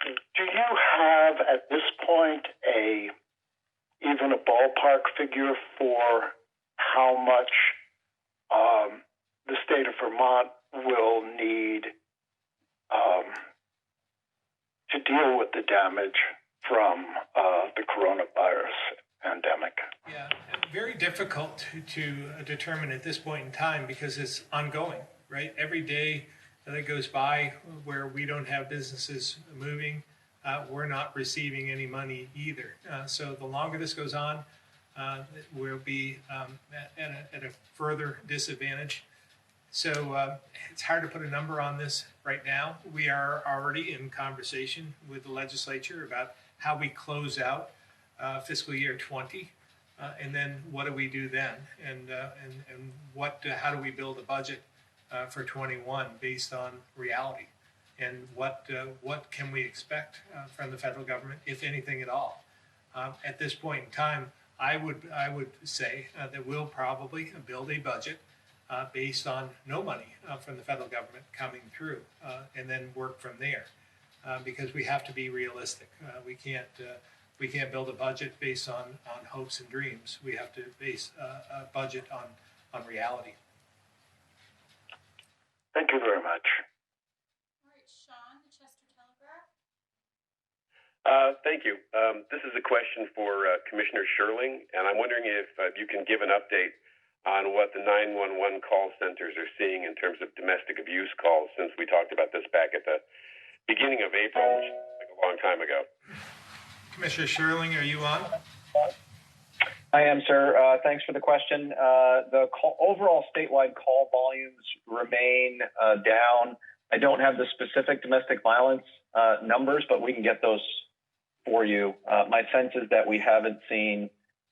N: Do you have at this point even a ballpark figure for how much the state of Vermont will need to deal with the damage from the coronavirus pandemic?
B: Yeah, very difficult to determine at this point in time because it's ongoing, right? Every day that goes by where we don't have businesses moving, we're not receiving any money either. So the longer this goes on, we'll be at a further disadvantage. So it's hard to put a number on this right now. We are already in conversation with the legislature about how we close out fiscal year 20, and then what do we do then, and how do we build a budget for 21 based on reality, and what can we expect from the federal government, if anything at all. At this point in time, I would say that we'll probably build a budget based on no money from the federal government coming through, and then work from there, because we have to be realistic. We can't build a budget based on hopes and dreams. We have to base a budget on reality.
N: Thank you very much.
D: All right, Sean, the Chester Telegraph.
O: Thank you. This is a question for Commissioner Sherling, and I'm wondering if you can give an update on what the 911 call centers are seeing in terms of domestic abuse calls, since we talked about this back at the beginning of April, which seems like a long time ago.
B: Commissioner Sherling, are you on?
L: I am, sir. Thanks for the question. The overall statewide call volumes remain down. I don't have the specific domestic violence numbers, but we can get those for you. My sense is that we haven't seen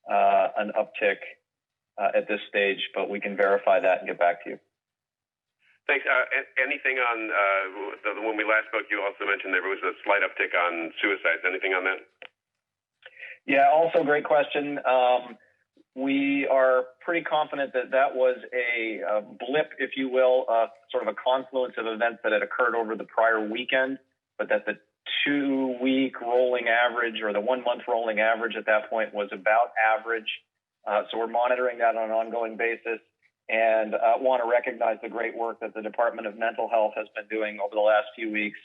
L: an uptick at this stage, but we can verify that and get back to you.
O: Thanks. Anything on when we last spoke, you also mentioned there was a slight uptick on suicides. Anything on that?
L: Yeah, also great question. We are pretty confident that that was a blip, if you will, sort of a confluence of events that had occurred over the prior weekend, but that the 2-week rolling average or the 1-month rolling average at that point was about average. So we're monitoring that on an ongoing basis, and want to recognize the great work that the Department of Mental Health has been doing over the last few weeks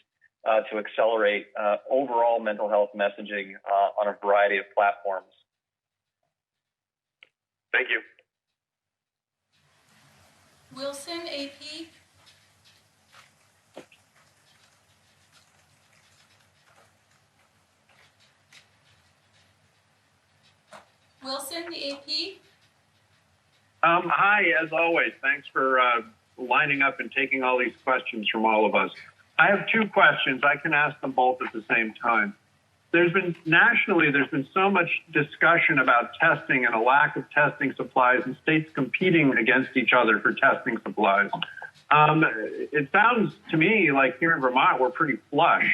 L: to accelerate overall mental health messaging on a variety of platforms.
O: Thank you.
D: Wilson, AP. Wilson, the AP.
P: Hi, as always. Thanks for lining up and taking all these questions from all of us. I have 2 questions. I can ask them both at the same time. Nationally, there's been so much discussion about testing and a lack of testing supplies and states competing against each other for testing supplies. It sounds to me like here in Vermont, we're pretty flush.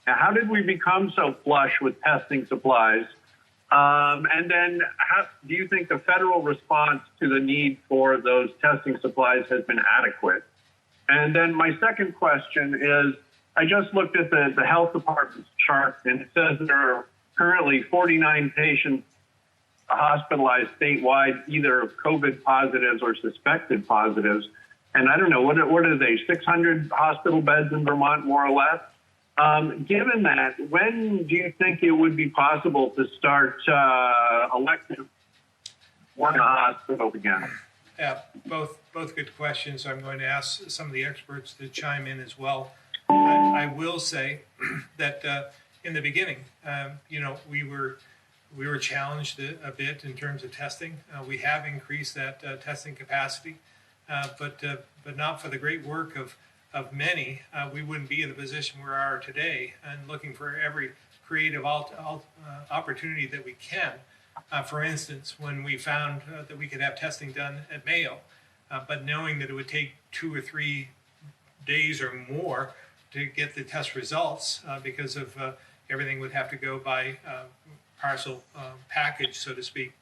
P: Now, how did we become so flush with testing supplies? And then how do you think the federal response to the need for those testing supplies has been adequate? And then my second question is, I just looked at the health department's chart, and it says there are currently 49 patients hospitalized statewide, either COVID positives or suspected positives. And I don't know, what are they, 600 hospital beds in Vermont, more or less? Given that, when do you think it would be possible to start elective work in a hospital again?
B: Yeah, both good questions. I'm going to ask some of the experts to chime in as well. I will say that in the beginning, we were challenged a bit in terms of testing. We have increased that testing capacity, but not for the great work of many. We wouldn't be in the position we are today, and looking for every creative opportunity that we can. For instance, when we found that we could have testing done at Mayo, but knowing that it would take 2 or 3 days or more to get the test results because of everything would have to go by parcel package, so to speak.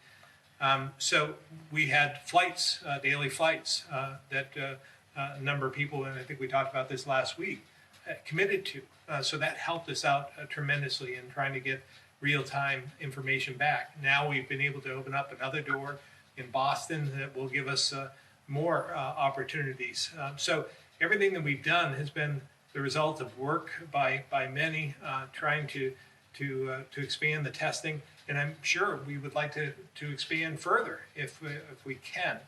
B: So we had flights, daily flights that a number of people, and I think we talked about this last week, committed to. So that helped us out tremendously in trying to get real-time information back. Now we've been able to open up another door in Boston that will give us more opportunities. So everything that we've done has been the result of work by many trying to expand the testing, and I'm sure we would like to expand further if we can.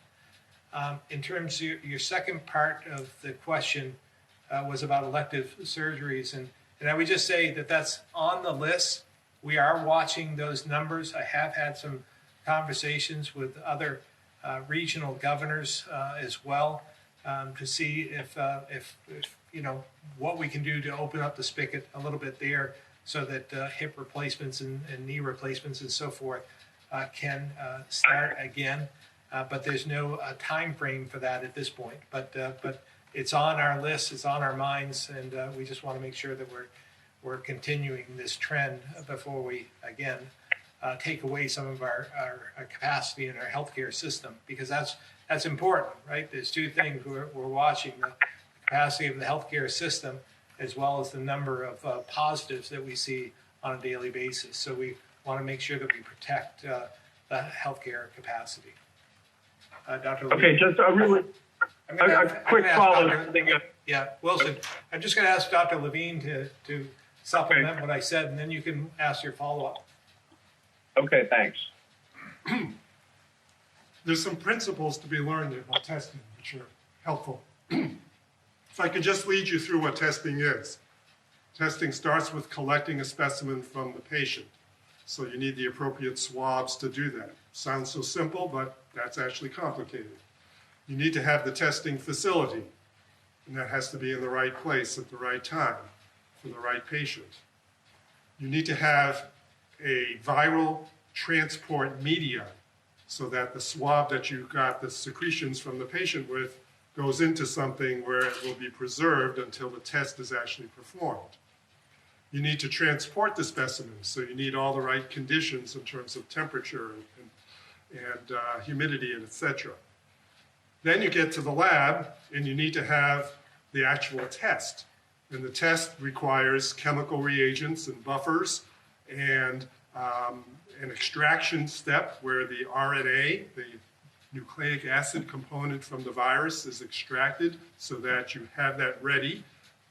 B: In terms of your second part of the question was about elective surgeries, and I would just say that that's on the list. We are watching those numbers. I have had some conversations with other regional governors as well to see if what we can do to open up the spigot a little bit there, so that hip replacements and knee replacements and so forth can start again. But there's no time frame for that at this point. But it's on our list, it's on our minds, and we just want to make sure that we're continuing this trend before we, again, take away some of our capacity in our healthcare system, because that's important, right? There's two things we're watching: the capacity of the healthcare system, as well as the number of positives that we see on a daily basis. So we want to make sure that we protect the healthcare capacity. Dr. Levine?
P: Okay, just a quick follow-up.
B: Yeah, Wilson, I'm just going to ask Dr. Levine to supplement what I said, and then you can ask your follow-up.
P: Okay, thanks.
A: There's some principles to be learned about testing, which are helpful. If I could just lead you through what testing is. Testing starts with collecting a specimen from the patient. So you need the appropriate swabs to do that. Sounds so simple, but that's actually complicated. You need to have the testing facility, and that has to be in the right place at the right time for the right patient. You need to have a viral transport media so that the swab that you got the secretions from the patient with goes into something where it will be preserved until the test is actually performed. You need to transport the specimens, so you need all the right conditions in terms of temperature and humidity and etc. Then you get to the lab, and you need to have the actual test. And the test requires chemical reagents and buffers and an extraction step where the RNA, the nucleic acid component from the virus, is extracted so that you have that ready.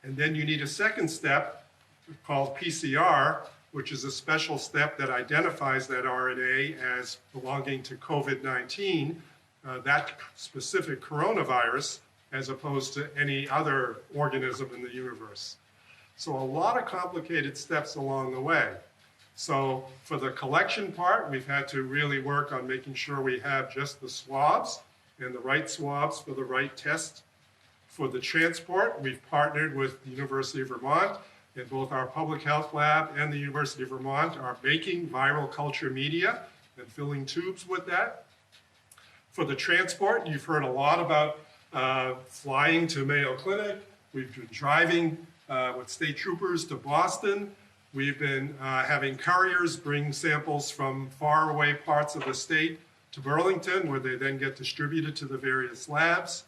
A: And then you need a second step called PCR, which is a special step that identifies that RNA as belonging to COVID-19, that specific coronavirus, as opposed to any other organism in the universe. So a lot of complicated steps along the way. So for the collection part, we've had to really work on making sure we have just the swabs and the right swabs for the right test. For the transport, we've partnered with the University of Vermont, and both our public health lab and the University of Vermont are making viral culture media and filling tubes with that. For the transport, you've heard a lot about flying to Mayo Clinic. We've been driving with state troopers to Boston. We've been having couriers bring samples from faraway parts of the state to Burlington, where they then get distributed to the various labs.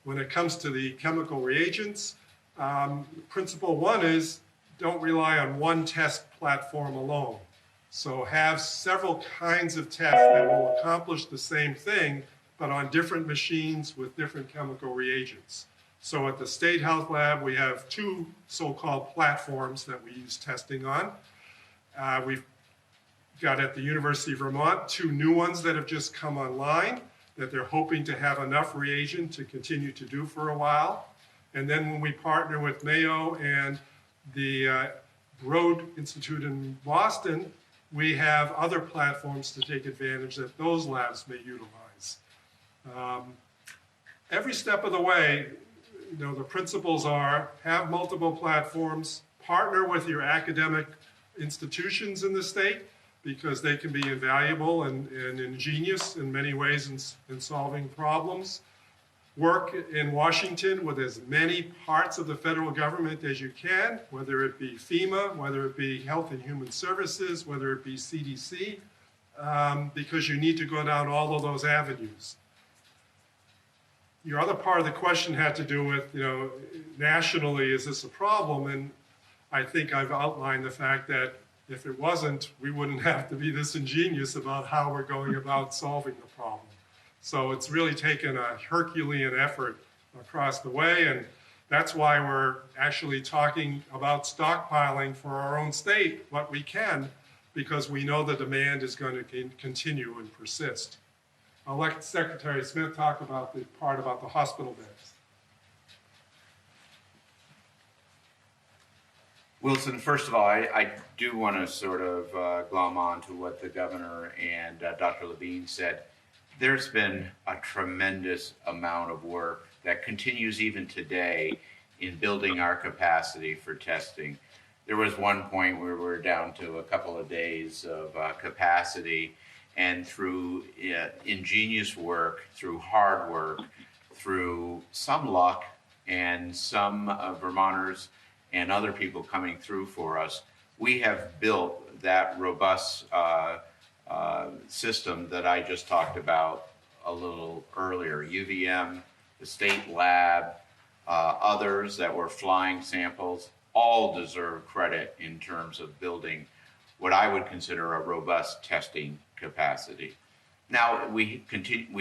A: When it comes to the chemical reagents, Principle one is don't rely on one test platform alone. So have several kinds of tests that will accomplish the same thing, but on different machines with different chemical reagents. So at the State Health Lab, we have two so-called platforms that we use testing on. We've got at the University of Vermont 2 new ones that have just come online that they're hoping to have enough reagent to continue to do for a while. And then when we partner with Mayo and the Broad Institute in Boston, we have other platforms to take advantage that those labs may utilize. Every step of the way, the principles are have multiple platforms, partner with your academic institutions in the state because they can be invaluable and ingenious in many ways in solving problems. Work in Washington with as many parts of the federal government as you can, whether it be FEMA, whether it be Health and Human Services, whether it be CDC, because you need to go down all of those avenues. Your other part of the question had to do with, nationally, is this a problem? And I think I've outlined the fact that if it wasn't, we wouldn't have to be this ingenious about how we're going about solving the problem. So it's really taken a Herculean effort across the way, and that's why we're actually talking about stockpiling for our own state what we can, because we know the demand is going to continue and persist. I'll let Secretary Smith talk about the part about the hospital beds.
K: Wilson, first of all, I do want to sort of glom on to what the governor and Dr. Levine said. There's been a tremendous amount of work that continues even today in building our capacity for testing. There was one point where we were down to a couple of days of capacity, and through ingenious work, through hard work, through some luck, and some Vermonters and other people coming through for us, we have built that robust system that I just talked about a little earlier. UVM, the state lab, others that were flying samples, all deserve credit in terms of building what I would consider a robust testing capacity. Now, we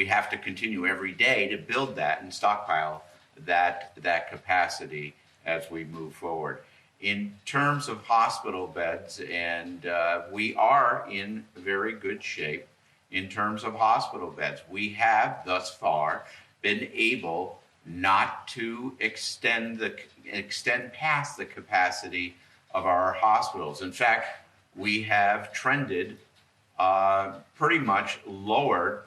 K: have to continue every day to build that and stockpile that capacity as we move forward. In terms of hospital beds, and we are in very good shape in terms of hospital beds. We have thus far been able not to extend past the capacity of our hospitals. In fact, we have trended pretty much lower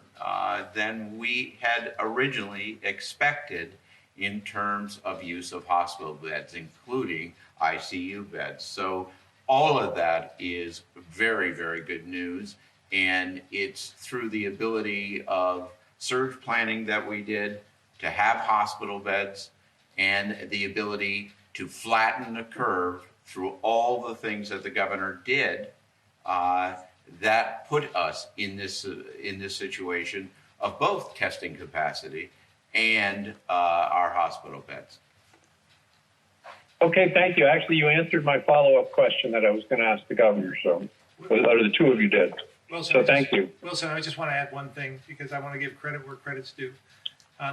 K: than we had originally expected in terms of use of hospital beds, including ICU beds. So all of that is very, very good news. And it's through the ability of surge planning that we did to have hospital beds and the ability to flatten the curve through all the things that the governor did that put us in this situation of both testing capacity and our hospital beds.
P: Okay, thank you. Actually, you answered my follow-up question that I was going to ask the governor, or the two of you did.
B: Wilson,
P: so thank you.
B: Wilson, I just want to add one thing because I want to give credit where credit's due.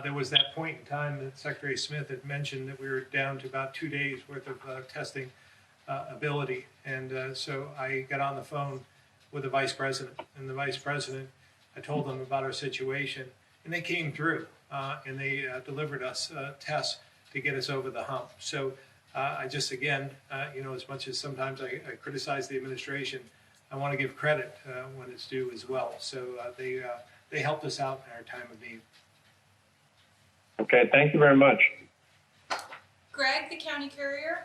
B: There was that point in time that Secretary Smith had mentioned that we were down to about 2 days worth of testing ability. And so I got on the phone with the vice president, and the vice president, I told them about our situation, and they came through and they delivered us tests to get us over the hump. So I just, again, as much as sometimes I criticize the administration, I want to give credit when it's due as well. So they helped us out in our time of need.
P: Okay, thank you very much.
D: Greg, the county courier.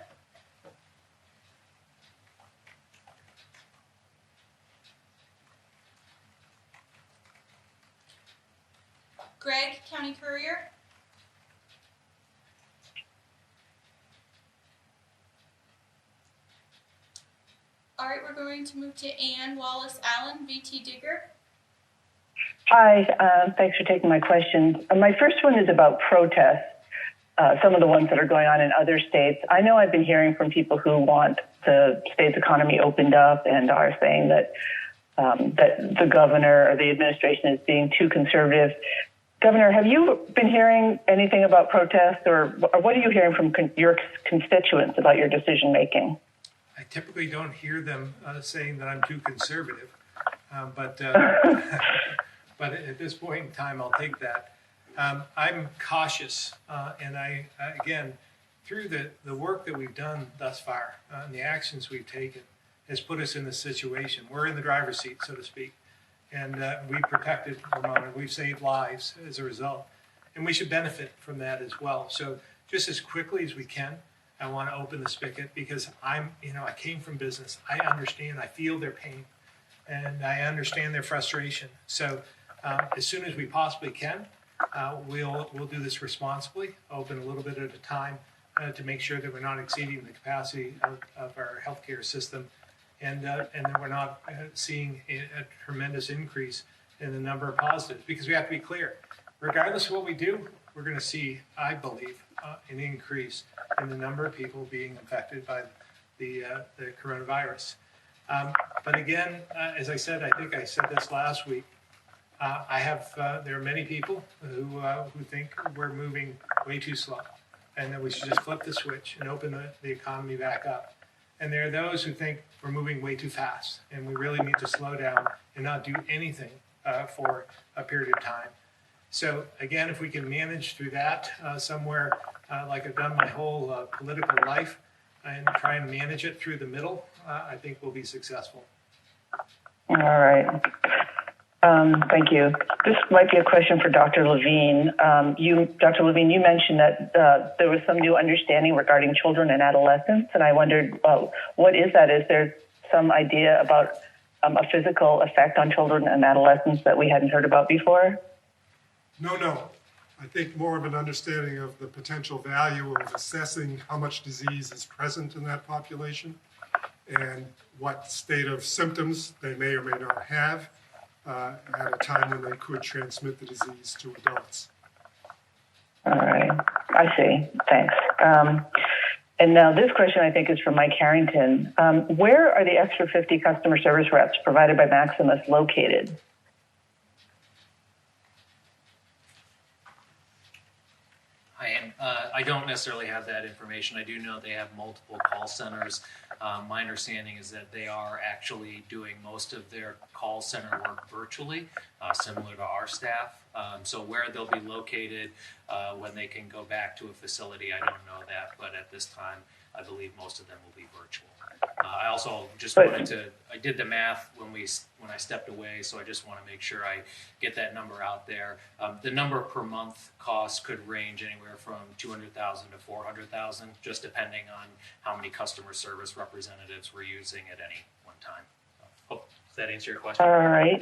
D: Greg, county courier. All right, we're going to move to Ann Wallace-Allen, VT Digger.
Q: Hi, thanks for taking my questions. My first one is about protests. some of the ones that are going on in other states. I know I've been hearing from people who want the state's economy opened up and are saying that that the governor or the administration is being too conservative. Governor, have you been hearing anything about protests, or what are you hearing from your constituents about your decision making?
B: I typically don't hear them saying that I'm too conservative, but at this point in time, I'll take that. I'm cautious, and again, through the work that we've done thus far and the actions we've taken has put us in this situation. We're in the driver's seat, so to speak, and we've protected Vermont. We've saved lives as a result, and we should benefit from that as well. So just as quickly as we can, I want to open the spigot because I came from business. I understand, I feel their pain, and I understand their frustration. So as soon as we possibly can, we'll do this responsibly, open a little bit at a time to make sure that we're not exceeding the capacity of our healthcare system, and that we're not seeing a tremendous increase in the number of positives. Because we have to be clear, regardless of what we do, we're going to see, I believe, an increase in the number of people being infected by the coronavirus. But again, as I said, I think I said this last week, there are many people who think we're moving way too slow and that we should just flip the switch and open the economy back up. And there are those who think we're moving way too fast and we really need to slow down and not do anything for a period of time. So again, if we can manage through that somewhere like I've done my whole political life and try and manage it through the middle, I think we'll be successful.
Q: All right. Thank you. This might be a question for Dr. Levine. Dr. Levine, you mentioned that there was some new understanding regarding children and adolescents, and I wondered, what is that? Is there some idea about a physical effect on children and adolescents that we hadn't heard about before?
A: No. I think more of an understanding of the potential value of assessing how much disease is present in that population and what state of symptoms they may or may not have at a time when they could transmit the disease to adults.
Q: All right. I see. Thanks. And now this question, I think, is from Mike Harrington. Where are the extra 50 customer service reps provided by Maximus located?
I: I don't necessarily have that information. I do know they have multiple call centers. My understanding is that they are actually doing most of their call center work virtually, similar to our staff. So where they'll be located when they can go back to a facility, I don't know that. But at this time, I believe most of them will be virtual. I also just I did the math when I stepped away, so I just want to make sure I get that number out there. The number per month cost could range anywhere from $200,000 to $400,000, just depending on how many customer service representatives we're using at any one time. Does that answer your question?
Q: All right.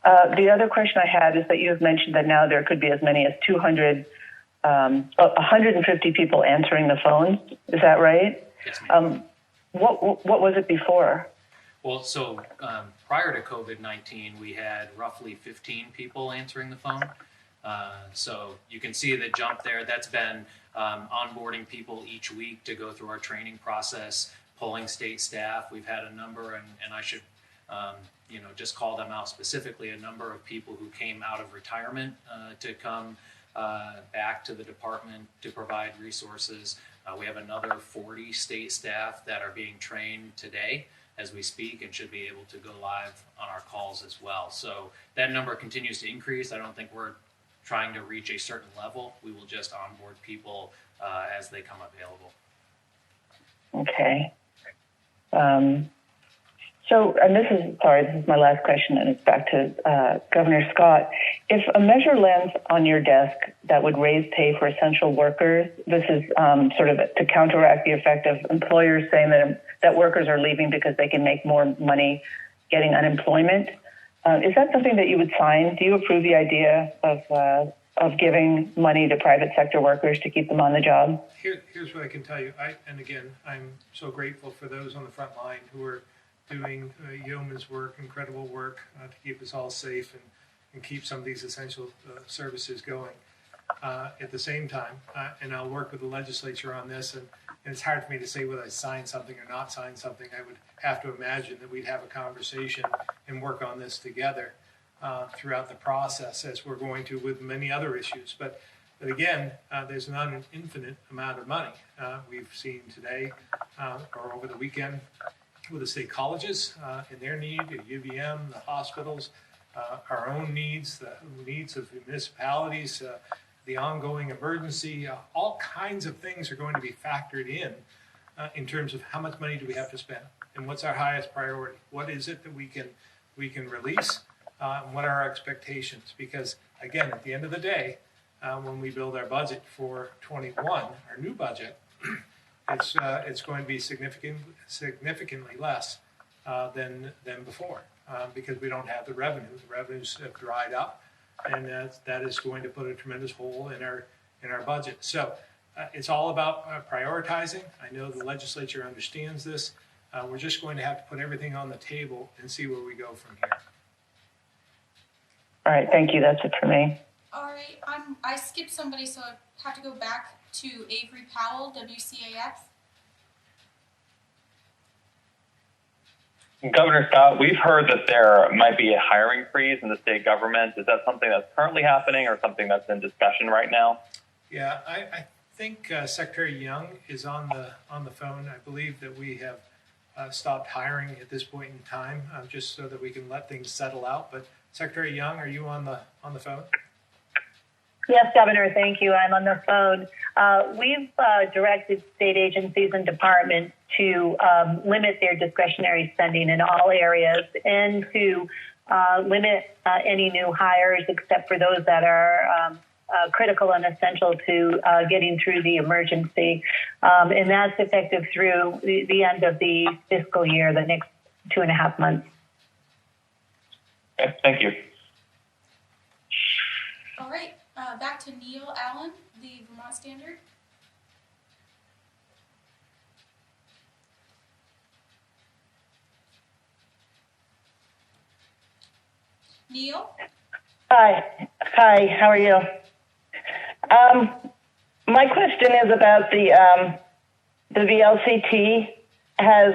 Q: The other question I had is that you have mentioned that now there could be as many as 150 people answering the phones. Is that right?
I: Yes, ma'am.
Q: What was it before?
I: Well, so prior to COVID-19, we had roughly 15 people answering the phone. So you can see the jump there. That's been onboarding people each week to go through our training process, pulling state staff. We've had a number, and I should just call them out specifically, a number of people who came out of retirement to come back to the department to provide resources. We have another 40 state staff that are being trained today as we speak and should be able to go live on our calls as well. So that number continues to increase. I don't think we're trying to reach a certain level. We will just onboard people as they come available.
Q: Okay. And this is my last question, and it's back to Governor Scott. If a measure lands on your desk that would raise pay for essential workers, this is sort of to counteract the effect of employers saying that workers are leaving because they can make more money getting unemployment. Is that something that you would sign? Do you approve the idea of giving money to private sector workers to keep them on the job?
B: Here's what I can tell you. I'm so grateful for those on the front line who are doing yeoman's work, incredible work to keep us all safe and keep some of these essential services going. at the same time, and I'll work with the legislature on this. And it's hard for me to say whether I sign something or not sign something. I would have to imagine that we'd have a conversation and work on this together throughout the process, as we're going to with many other issues. But again, there's not an infinite amount of money. We've seen today or over the weekend with the state colleges and their need, the UVM, the hospitals, our own needs, the needs of the municipalities, the ongoing emergency, all kinds of things are going to be factored in terms of how much money do we have to spend and what's our highest priority. What is it that we can release? And what are our expectations? Because again, at the end of the day, when we build our budget for 21, our new budget, it's going to be significantly less than before because we don't have the revenue. The revenues have dried up, and that is going to put a tremendous hole in our budget. So it's all about prioritizing. I know the legislature understands this. We're just going to have to put everything on the table and see where we go from here.
Q: All right, thank you. That's it for me.
D: All right, I skipped somebody, so I have to go back to Avery Powell, WCAF.
L: Governor Scott, we've heard that there might be a hiring freeze in the state government. Is that something that's currently happening or something that's in discussion right now?
B: Yeah, I think Secretary Young is on the phone. I believe that we have stopped hiring at this point in time, just so that we can let things settle out. But Secretary Young, are you on the phone?
R: Yes, Governor, thank you. I'm on the phone. We've directed state agencies and departments to limit their discretionary spending in all areas and to limit any new hires except for those that are critical and essential to getting through the emergency. And that's effective through the end of the fiscal year, the next 2.5 months.
L: Okay, thank you.
D: All right, back to Neil Allen, the Vermont Standard. Neil?
Q: Hi, how are you? My question is about the VLCT has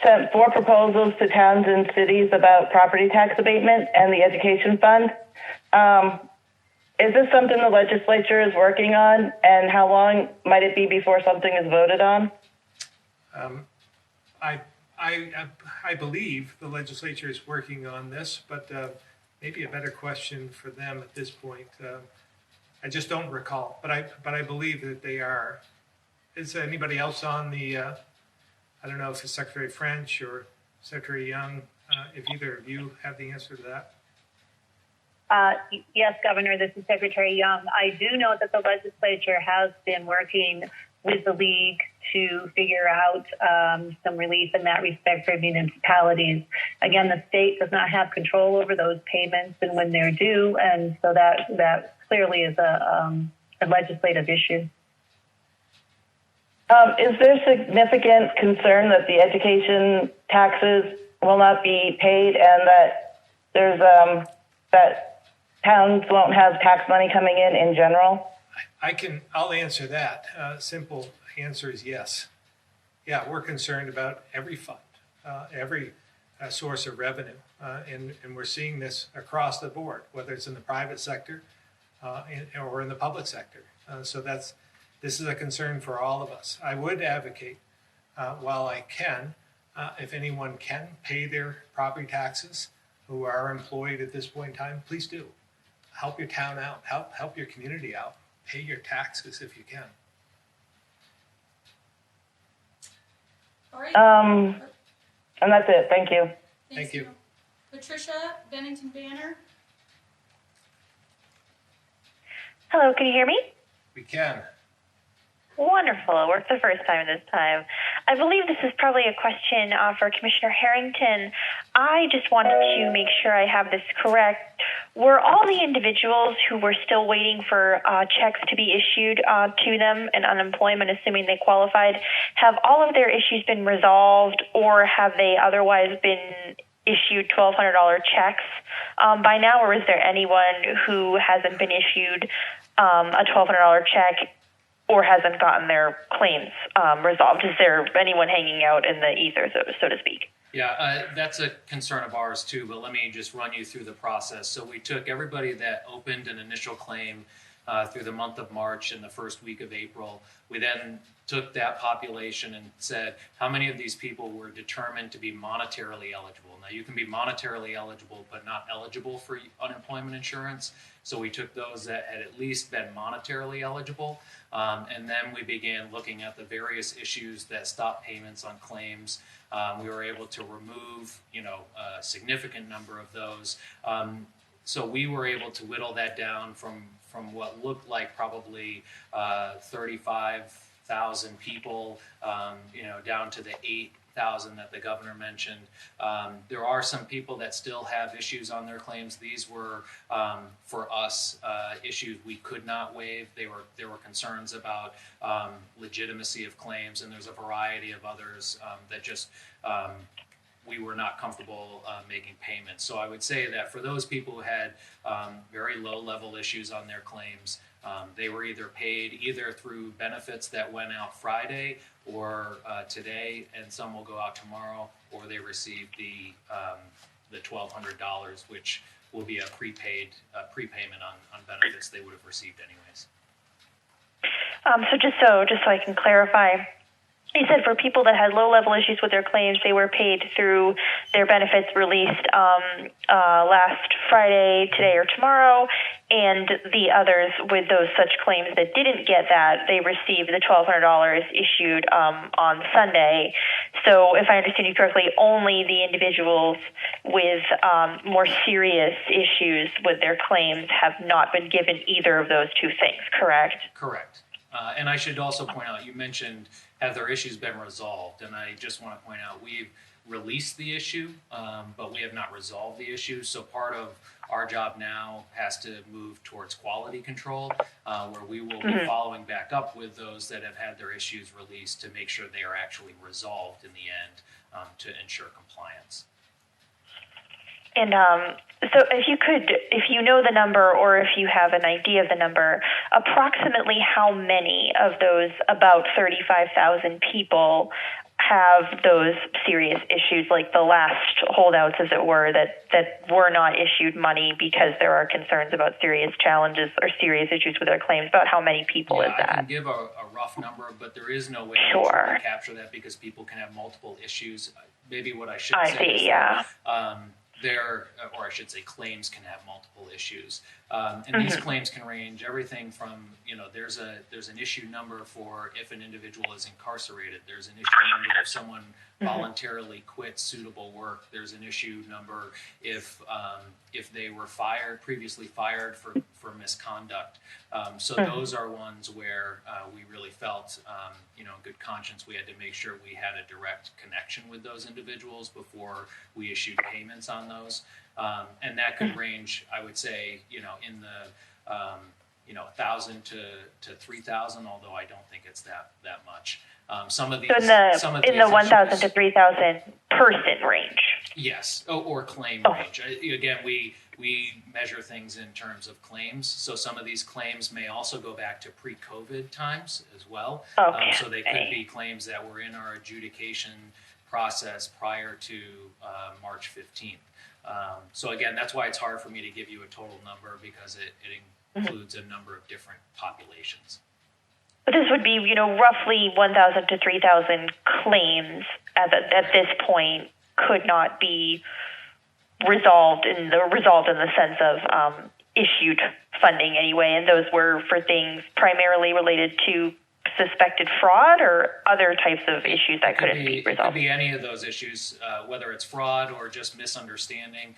Q: sent 4 proposals to towns and cities about property tax abatement and the education fund. Is this something the legislature is working on, and how long might it be before something is voted on?
B: I believe the legislature is working on this, but maybe a better question for them at this point. I just don't recall, but I believe that they are. Is anybody else on the? I don't know if it's Secretary French or Secretary Young. If either of you have the answer to that.
R: Yes, Governor, this is Secretary Young. I do know that the legislature has been working with the League to figure out some relief in that respect for municipalities. Again, the state does not have control over those payments and when they're due, and so that clearly is a legislative issue.
Q: Is there significant concern that the education taxes will not be paid and that there's that towns won't have tax money coming in general?
B: I'll answer that. Simple answer is yes. Yeah, we're concerned about every fund, every source of revenue, and we're seeing this across the board, whether it's in the private sector or in the public sector. So this is a concern for all of us. I would advocate, while I can, if anyone can pay their property taxes who are employed at this point in time, please do. Help your town out, help your community out. Pay your taxes if you can.
D: All right.
Q: And that's it. Thank you.
B: Thank you.
D: Patricia Bennington Banner.
S: Hello, can you hear me?
B: We can.
S: Wonderful. It worked the first time this time. I believe this is probably a question for Commissioner Harrington. I just wanted to make sure I have this correct. Were all the individuals who were still waiting for checks to be issued to them in unemployment, assuming they qualified, have all of their issues been resolved, or have they otherwise been issued $1,200 checks by now, or is there anyone who hasn't been issued a $1,200 check or hasn't gotten their claims resolved? Is there anyone hanging out in the ether, so to speak?
I: Yeah, that's a concern of ours too, but let me just run you through the process. So we took everybody that opened an initial claim through the month of March and the first week of April. We then took that population and said, how many of these people were determined to be monetarily eligible? Now, you can be monetarily eligible, but not eligible for unemployment insurance. So we took those that had at least been monetarily eligible. And then we began looking at the various issues that stop payments on claims. We were able to remove, a significant number of those. So we were able to whittle that down from what looked like probably 35,000 people, down to the 8,000 that the governor mentioned. There are some people that still have issues on their claims. These were, for us, issues we could not waive. There were concerns about legitimacy of claims, and there's a variety of others that just we were not comfortable making payments. So I would say that for those people who had very low-level issues on their claims, they were either paid either through benefits that went out Friday or today, and some will go out tomorrow, or they received the $1,200, which will be a prepayment on benefits they would have received anyways.
S: So just so I can clarify, you said for people that had low-level issues with their claims, they were paid through their benefits released last Friday, today, or tomorrow, and the others with those such claims that didn't get that, they received the $1,200 issued on Sunday. So if I understand you correctly, only the individuals with more serious issues with their claims have not been given either of those two things, correct?
I: Correct. And I should also point out, you mentioned, have their issues been resolved? And I just want to point out, we've released the issue, but we have not resolved the issue. So part of our job now has to move towards quality control, where we will be following back up with those that have had their issues released to make sure they are actually resolved in the end to ensure compliance.
S: And so if you know the number, or if you have an idea of the number, approximately how many of those about 35,000 people have those serious issues, like the last holdouts, as it were, that were not issued money because there are concerns about serious challenges or serious issues with their claims? About how many people is that?
I: I can give a rough number, but there is no way to capture that because people can have multiple issues. Maybe what I should say is or I should say claims can have multiple issues. And these claims can range everything from, there's an issue number for if an individual is incarcerated. There's an issue number if someone voluntarily quits suitable work. There's an issue number if they were previously fired for misconduct. So those are ones where we really felt, in good conscience, we had to make sure we had a direct connection with those individuals before we issued payments on those. And that could range, I would say, in the 1,000 to 3,000, although I don't think it's that much. Some of these,
S: in the 1,000 to 3,000 person range.
I: Yes, or claim range. Again, we measure things in terms of claims. So some of these claims may also go back to pre-COVID times as well. So they could be claims that were in our adjudication process prior to March 15th. So again, that's why it's hard for me to give you a total number, because it includes a number of different populations.
S: But this would be, roughly 1,000 to 3,000 claims at this point could not be resolved in the sense of issued funding anyway, and those were for things primarily related to suspected fraud or other types of issues that couldn't be resolved?
I: It could be any of those issues, whether it's fraud or just misunderstanding.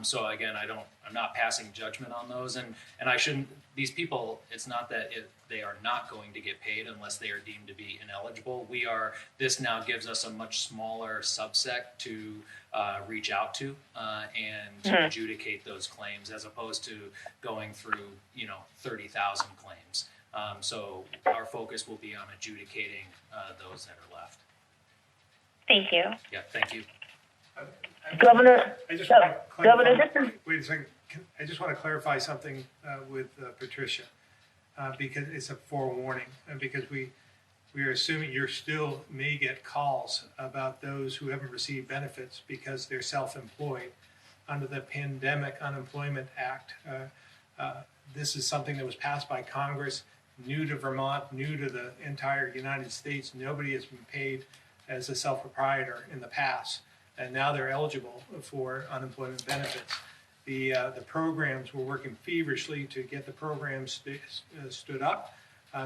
I: So again, I'm not passing judgment on those, and I shouldn't. These people, it's not that they are not going to get paid unless they are deemed to be ineligible. This now gives us a much smaller subset to reach out to and adjudicate those claims, as opposed to going through 30,000 claims. So our focus will be on adjudicating those that are left.
S: Thank you.
I: Yeah, thank you.
C: Governor,
B: I just want to
C: Governor,
B: clarify.
C: this is
B: Wait a second. I just want to clarify something with Patricia, because it's a forewarning, and because we are assuming you still may get calls about those who haven't received benefits because they're self-employed under the Pandemic Unemployment Act. This is something that was passed by Congress, new to Vermont, new to the entire United States. Nobody has been paid as a self-proprietor in the past, and now they're eligible for unemployment benefits. The programs, we're working feverishly to get the programs stood up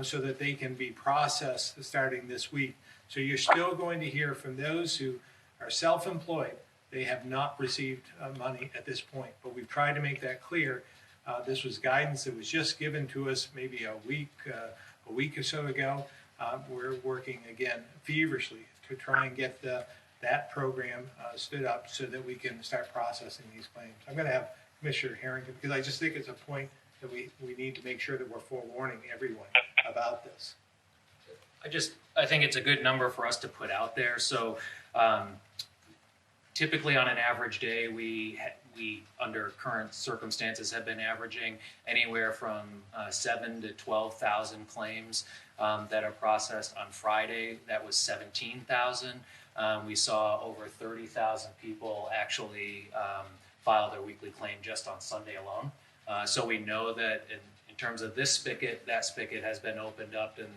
B: so that they can be processed starting this week. So you're still going to hear from those who are self-employed. They have not received money at this point, but we've tried to make that clear. This was guidance that was just given to us maybe a week or so ago. We're working again feverishly to try and get that program stood up so that we can start processing these claims. I'm going to have Commissioner Harrington, because I just think it's a point that we need to make sure that we're forewarning everyone about this.
I: I think it's a good number for us to put out there. So typically on an average day, we under current circumstances have been averaging anywhere from 7,000 to 12,000 claims that are processed. On Friday, that was 17,000. We saw over 30,000 people actually file their weekly claim just on Sunday alone. So we know that in terms of this spigot, that spigot has been opened up, and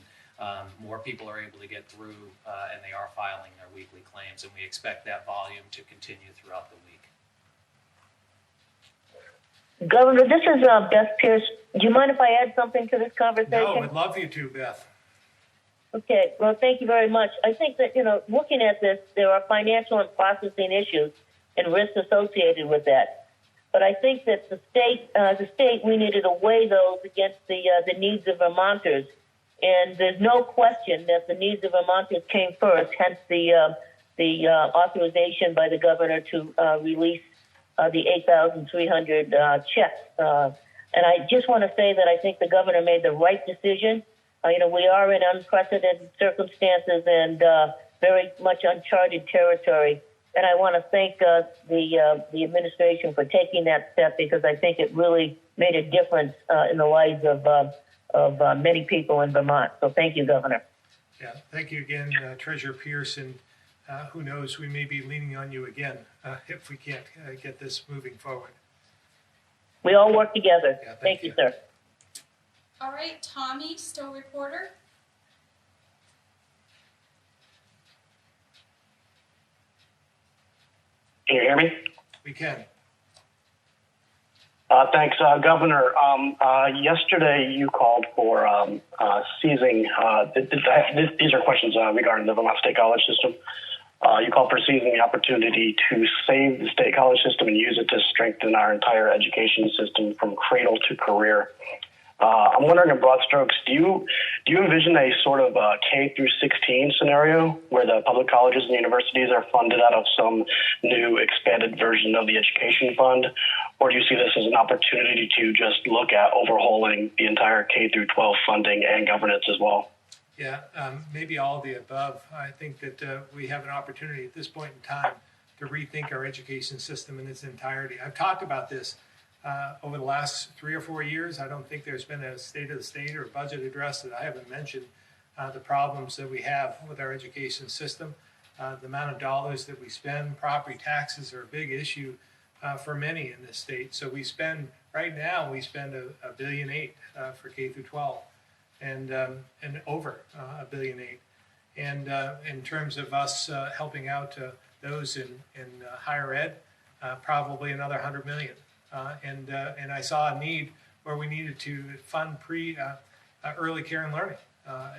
I: more people are able to get through, and they are filing their weekly claims, and we expect that volume to continue throughout the week.
C: Governor, this is Beth Pierce. Do you mind if I add something to this conversation?
B: No, I'd love you to, Beth.
C: Okay, well, thank you very much. I think that, looking at this, there are financial and processing issues and risks associated with that. But I think that the state, we needed to weigh those against the needs of Vermonters. And there's no question that the needs of Vermonters came first, hence the authorization by the governor to release the 8,300 checks. And I just want to say that I think the governor made the right decision. We are in unprecedented circumstances and very much uncharted territory. And I want to thank the administration for taking that step, because I think it really made a difference in the lives of many people in Vermont. So thank you, Governor.
B: Yeah, thank you again, Treasurer Pierce. And who knows, we may be leaning on you again if we can't get this moving forward.
C: We all work together.
B: Yeah,
C: thank you, sir.
D: All right, Tommy, Stowe reporter.
T: Can you hear me?
B: We can.
T: Thanks, Governor. Yesterday you called for seizing, these are questions regarding the Vermont State College system. You called for seizing the opportunity to save the state college system and use it to strengthen our entire education system from cradle to career. I'm wondering, in broad strokes, do you envision a sort of K through 16 scenario where the public colleges and universities are funded out of some new expanded version of the education fund? Or do you see this as an opportunity to just look at overhauling the entire K through 12 funding and governance as well?
B: Yeah, maybe all of the above. I think that we have an opportunity at this point in time to rethink our education system in its entirety. I've talked about this over the last 3 or 4 years. I don't think there's been a state of the state or budget address that I haven't mentioned the problems that we have with our education system, the amount of dollars that we spend. Property taxes are a big issue for many in this state. So we spend, right now, we spend $1.8 billion for K through 12 and over $1.8 billion. And in terms of us helping out those in higher ed, probably another $100 million. And I saw a need where we needed to fund early care and learning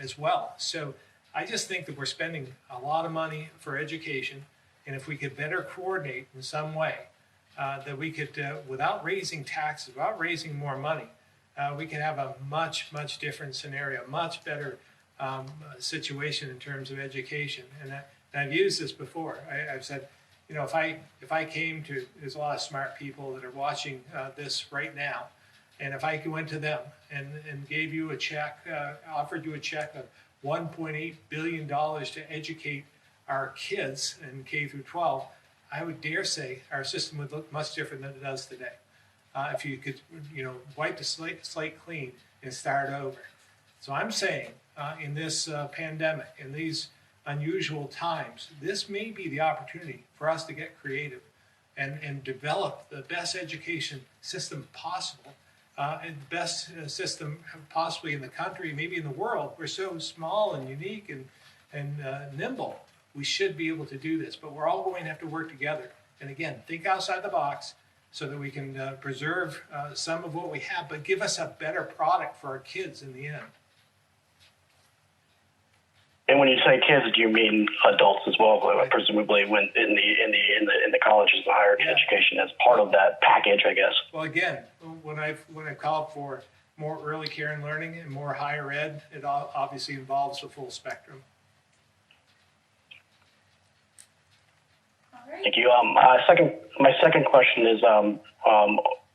B: as well. So I just think that we're spending a lot of money for education, and if we could better coordinate in some way, that we could, without raising taxes, without raising more money, we could have a much, much different scenario, much better situation in terms of education. And I've used this before. I've said, if I came to, there's a lot of smart people that are watching this right now, and if I went to them and gave you a check, offered you a check of $1.8 billion to educate our kids in K through 12, I would dare say our system would look much different than it does today. If you could, wipe the slate clean and start over. So I'm saying in this pandemic, in these unusual times, this may be the opportunity for us to get creative and develop the best education system possible and the best system possibly in the country, maybe in the world. We're so small and unique and nimble. We should be able to do this, but we're all going to have to work together. And again, think outside the box so that we can preserve some of what we have, but give us a better product for our kids in the end.
T: And when you say kids, do you mean adults as well? Presumably, when in the colleges, the higher education, as part of that package, I guess.
B: Well, again, when I've called for more early care and learning and more higher ed, it obviously involves the full spectrum.
T: Thank you. My second question is,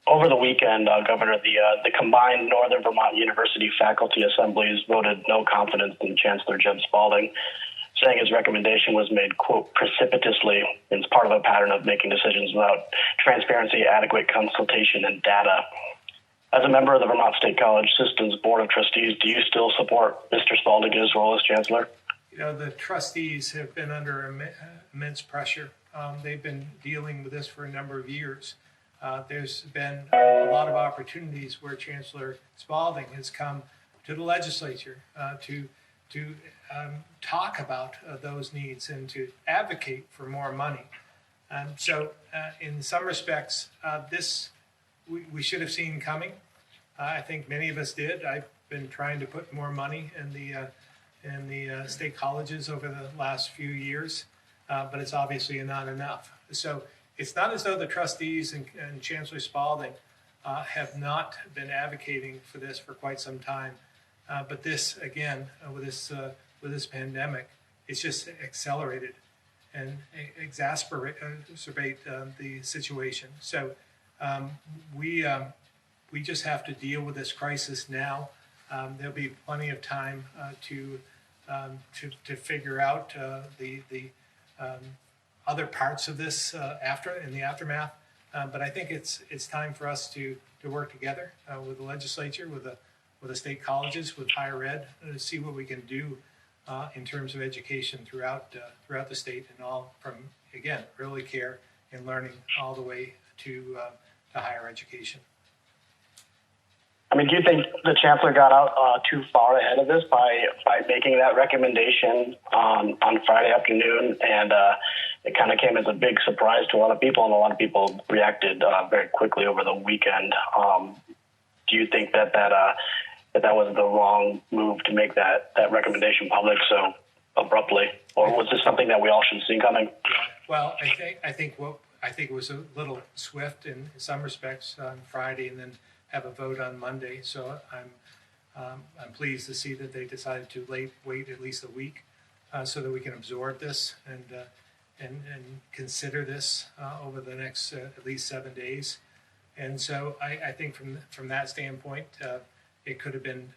T: over the weekend, Governor, the combined Northern Vermont University faculty assemblies voted no confidence in Chancellor Jeb Spalding, saying his recommendation was made, quote, precipitously, and it's part of a pattern of making decisions without transparency, adequate consultation, and data. As a member of the Vermont State College System's Board of Trustees, do you still support Mr. Spalding in his role as Chancellor?
B: The trustees have been under immense pressure. They've been dealing with this for a number of years. There's been a lot of opportunities where Chancellor Spalding has come to the legislature to talk about those needs and to advocate for more money. So in some respects, this we should have seen coming. I think many of us did. I've been trying to put more money in the state colleges over the last few years, but it's obviously not enough. So it's not as though the trustees and Chancellor Spalding have not been advocating for this for quite some time. But this, again, with this pandemic, it's just accelerated and exacerbate the situation. So we just have to deal with this crisis now. There'll be plenty of time to figure out the other parts of this in the aftermath. But I think it's time for us to work together with the legislature, with the state colleges, with higher ed, to see what we can do in terms of education throughout the state, and all from, again, early care and learning all the way to higher education.
T: I mean, do you think the Chancellor got out too far ahead of this by making that recommendation on Friday afternoon, and it kind of came as a big surprise to a lot of people, and a lot of people reacted very quickly over the weekend? Do you think that was the wrong move to make that recommendation public so abruptly, or was this something that we all should have seen coming?
B: Well, I think it was a little swift in some respects on Friday, and then have a vote on Monday. So I'm pleased to see that they decided to wait at least a week so that we can absorb this and consider this over the next at least 7 days. And so I think from that standpoint, it could have been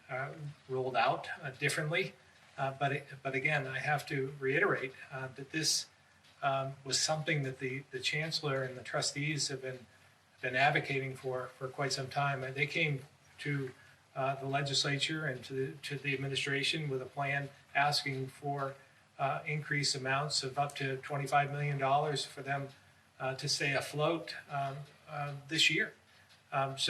B: rolled out differently. But again, I have to reiterate that this was something that the Chancellor and the trustees have been advocating for quite some time. They came to the legislature and to the administration with a plan asking for increased amounts of up to $25 million for them to stay afloat this year. This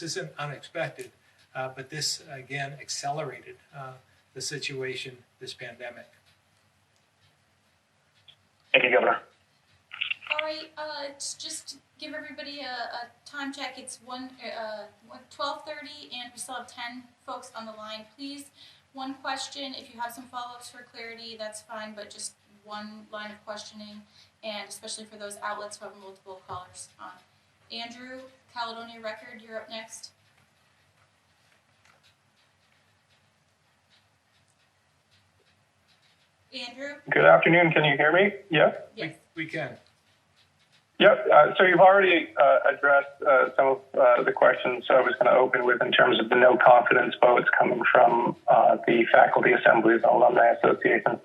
B: isn't unexpected, but this again accelerated the situation, this pandemic.
T: Thank you, Governor.
D: All right, just give everybody a time check. It's 12:30, and we still have 10 folks on the line. Please, one question. If you have some follow-ups for clarity, that's fine, but just one line of questioning, and especially for those outlets who have multiple callers on. Andrew, Caledonia Record, you're up next. Andrew?
U: Good afternoon. Can you hear me? Yeah?
B: Yes. We can.
U: Yep. So you've already addressed some of the questions I was going to open with in terms of the no confidence votes coming from the faculty assemblies and alumni associations.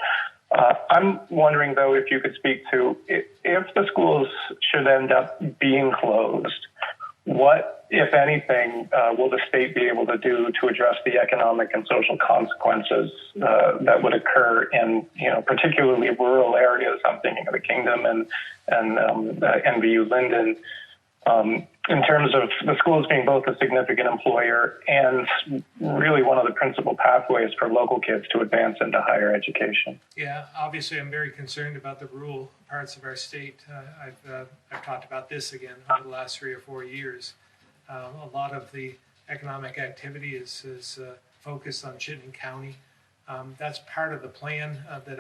U: I'm wondering, though, if you could speak to if the schools should end up being closed, what, if anything, will the state be able to do to address the economic and social consequences that would occur in, particularly rural areas? I'm thinking of the Kingdom and NBU Linden. In terms of the schools being both a significant employer and really one of the principal pathways for local kids to advance into higher education.
B: Yeah, obviously I'm very concerned about the rural parts of our state. I've talked about this again over the last 3 or 4 years. A lot of the economic activity is focused on Chittenden County. That's part of the plan that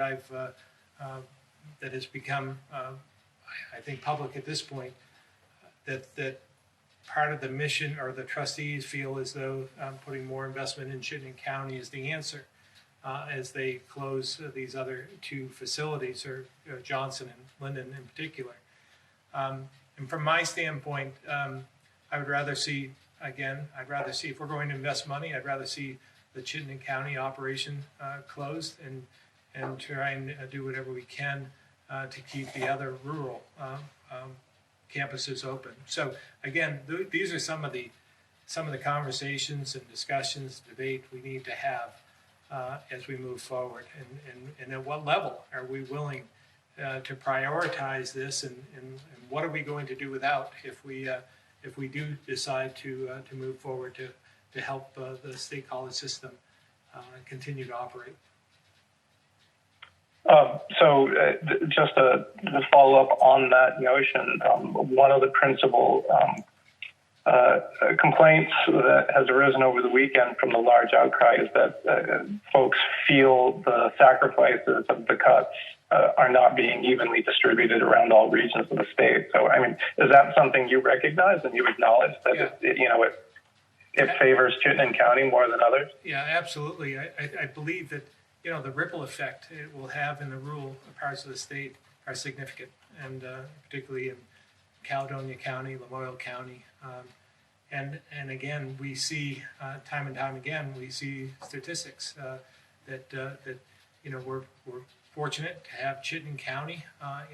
B: that has become, I think, public at this point. That part of the mission, or the trustees feel as though putting more investment in Chittenden County is the answer as they close these other 2 facilities, or Johnson and Linden in particular. And from my standpoint, I would rather see, if we're going to invest money, I'd rather see the Chittenden County operation closed and try and do whatever we can to keep the other rural campuses open. So again, these are some of the conversations and discussions, debate we need to have as we move forward. And at what level are we willing to prioritize this, and what are we going to do without if we do decide to move forward to help the state college system continue to operate.
U: Just to follow up on that notion, one of the principal complaints that has arisen over the weekend from the large outcry is that folks feel the sacrifices of the cuts are not being evenly distributed around all regions of the state. So, I mean, is that something you recognize and you acknowledge that it favors Chittenden County more than others?
B: Yeah, absolutely. I believe that the ripple effect it will have in the rural parts of the state are significant, and particularly in Caledonia County, Lamoille County. And again, we see time and time again, we see statistics that we're fortunate to have Chittenden County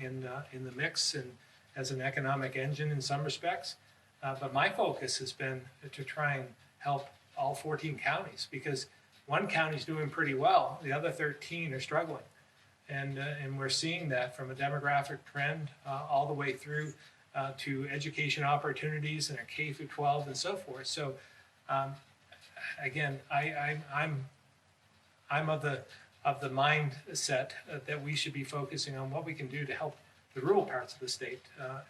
B: in the mix and as an economic engine in some respects. But my focus has been to try and help all 14 counties, because one county's doing pretty well, the other 13 are struggling. And we're seeing that from a demographic trend all the way through to education opportunities in our K through 12 and so forth. So again, I'm of the mindset that we should be focusing on what we can do to help the rural parts of the state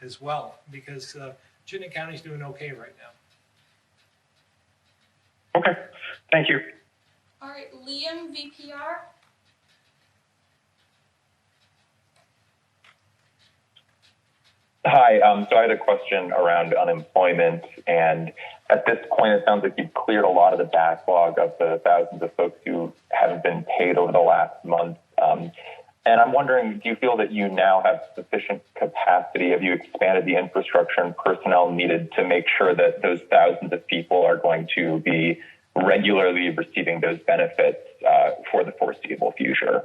B: as well, because Chittenden County's doing okay right now.
U: Okay, thank you.
D: All right, Liam, VPR.
E: Hi, so I had a question around unemployment, and at this point it sounds like you've cleared a lot of the backlog of the thousands of folks who haven't been paid over the last month. And I'm wondering, do you feel that you now have sufficient capacity? Have you expanded the infrastructure and personnel needed to make sure that those thousands of people are going to be regularly receiving those benefits for the foreseeable future?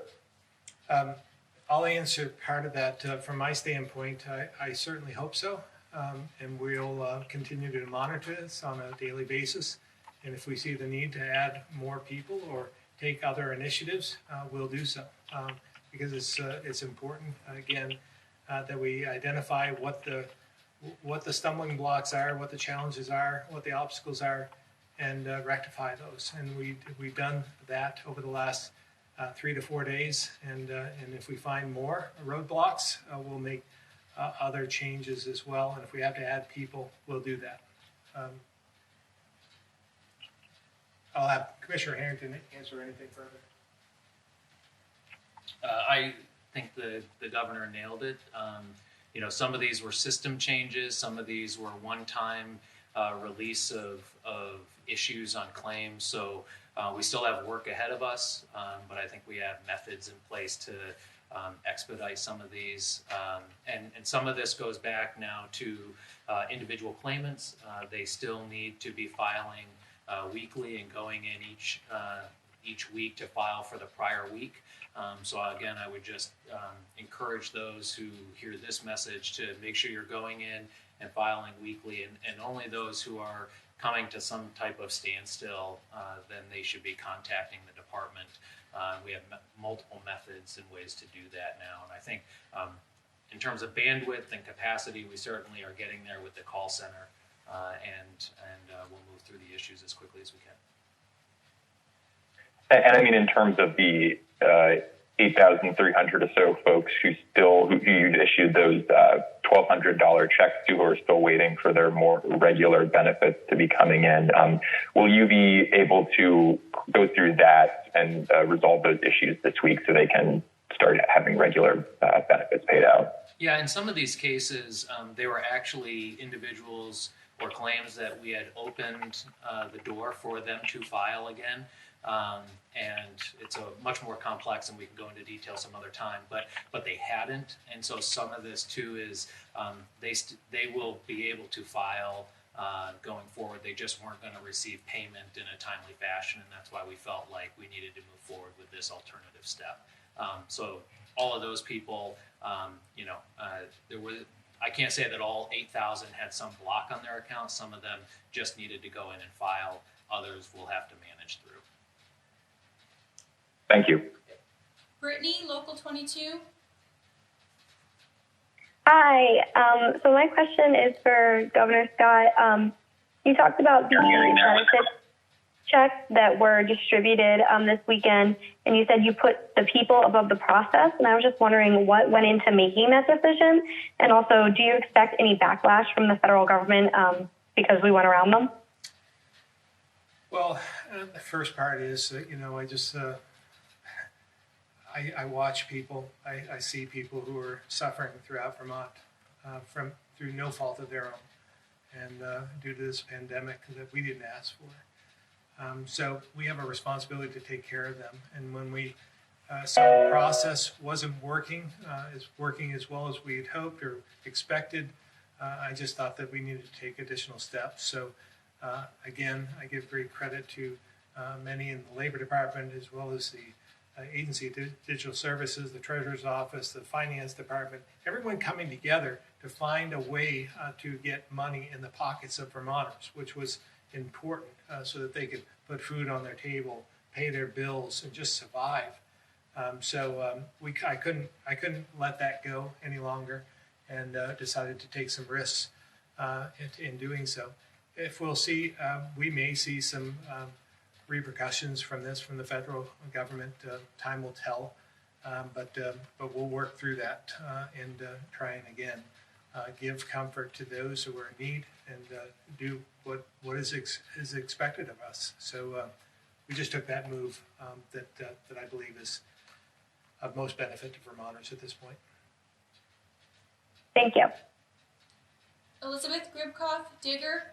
B: I'll answer part of that. From my standpoint, I certainly hope so. And we'll continue to monitor this on a daily basis. And if we see the need to add more people or take other initiatives, we'll do so. Because it's important, again, that we identify what the stumbling blocks are, what the challenges are, what the obstacles are, and rectify those. And we've done that over the last 3 to 4 days. And if we find more roadblocks, we'll make other changes as well. And if we have to add people, we'll do that. I'll have Commissioner Harrington answer anything further.
I: I think the governor nailed it. Some of these were system changes. Some of these were one-time release of issues on claims. So we still have work ahead of us, but I think we have methods in place to expedite some of these. And some of this goes back now to individual claimants. They still need to be filing weekly and going in each week to file for the prior week. So again, I would just encourage those who hear this message to make sure you're going in and filing weekly, and only those who are coming to some type of standstill, then they should be contacting the department. We have multiple methods and ways to do that now, and I think in terms of bandwidth and capacity, we certainly are getting there with the call center, and we'll move through the issues as quickly as we can.
E: And I mean, in terms of the 8,300 or so folks who you'd issued those $1,200 checks to, who are still waiting for their more regular benefits to be coming in, will you be able to go through that and resolve those issues this week so they can start having regular benefits paid out?
I: Yeah, in some of these cases, they were actually individuals or claims that we had opened the door for them to file again. And it's a much more complex, and we can go into detail some other time, but they hadn't. And so some of this too is they will be able to file going forward. They just weren't going to receive payment in a timely fashion, and that's why we felt like we needed to move forward with this alternative step. So all of those people, there were. I can't say that all 8,000 had some block on their account. Some of them just needed to go in and file. Others will have to manage through.
E: Thank you.
D: Brittany, Local 22.
F: Hi. So my question is for Governor Scott. You talked about the benefit checks that were distributed this weekend, and you said you put the people above the process, and I was just wondering what went into making that decision, and also, do you expect any backlash from the federal government because we went around them?
B: Well, the first part is, I watch people. I see people who are suffering throughout Vermont through no fault of their own, and due to this pandemic that we didn't ask for. So we have a responsibility to take care of them. And when we saw the process wasn't working as well as we had hoped or expected, I just thought that we needed to take additional steps. So again, I give great credit to many in the Labor Department, as well as the Agency of Digital Services, the Treasurer's Office, the Finance Department, everyone coming together to find a way to get money in the pockets of Vermonters, which was important so that they could put food on their table, pay their bills, and just survive. I couldn't let that go any longer, and decided to take some risks in doing so. If we'll see, we may see some repercussions from this from the federal government. Time will tell, but we'll work through that and try and again give comfort to those who are in need and do what is expected of us. So we just took that move that I believe is of most benefit to Vermonters at this point.
F: Thank you.
D: Elizabeth Gribkoff, Digger.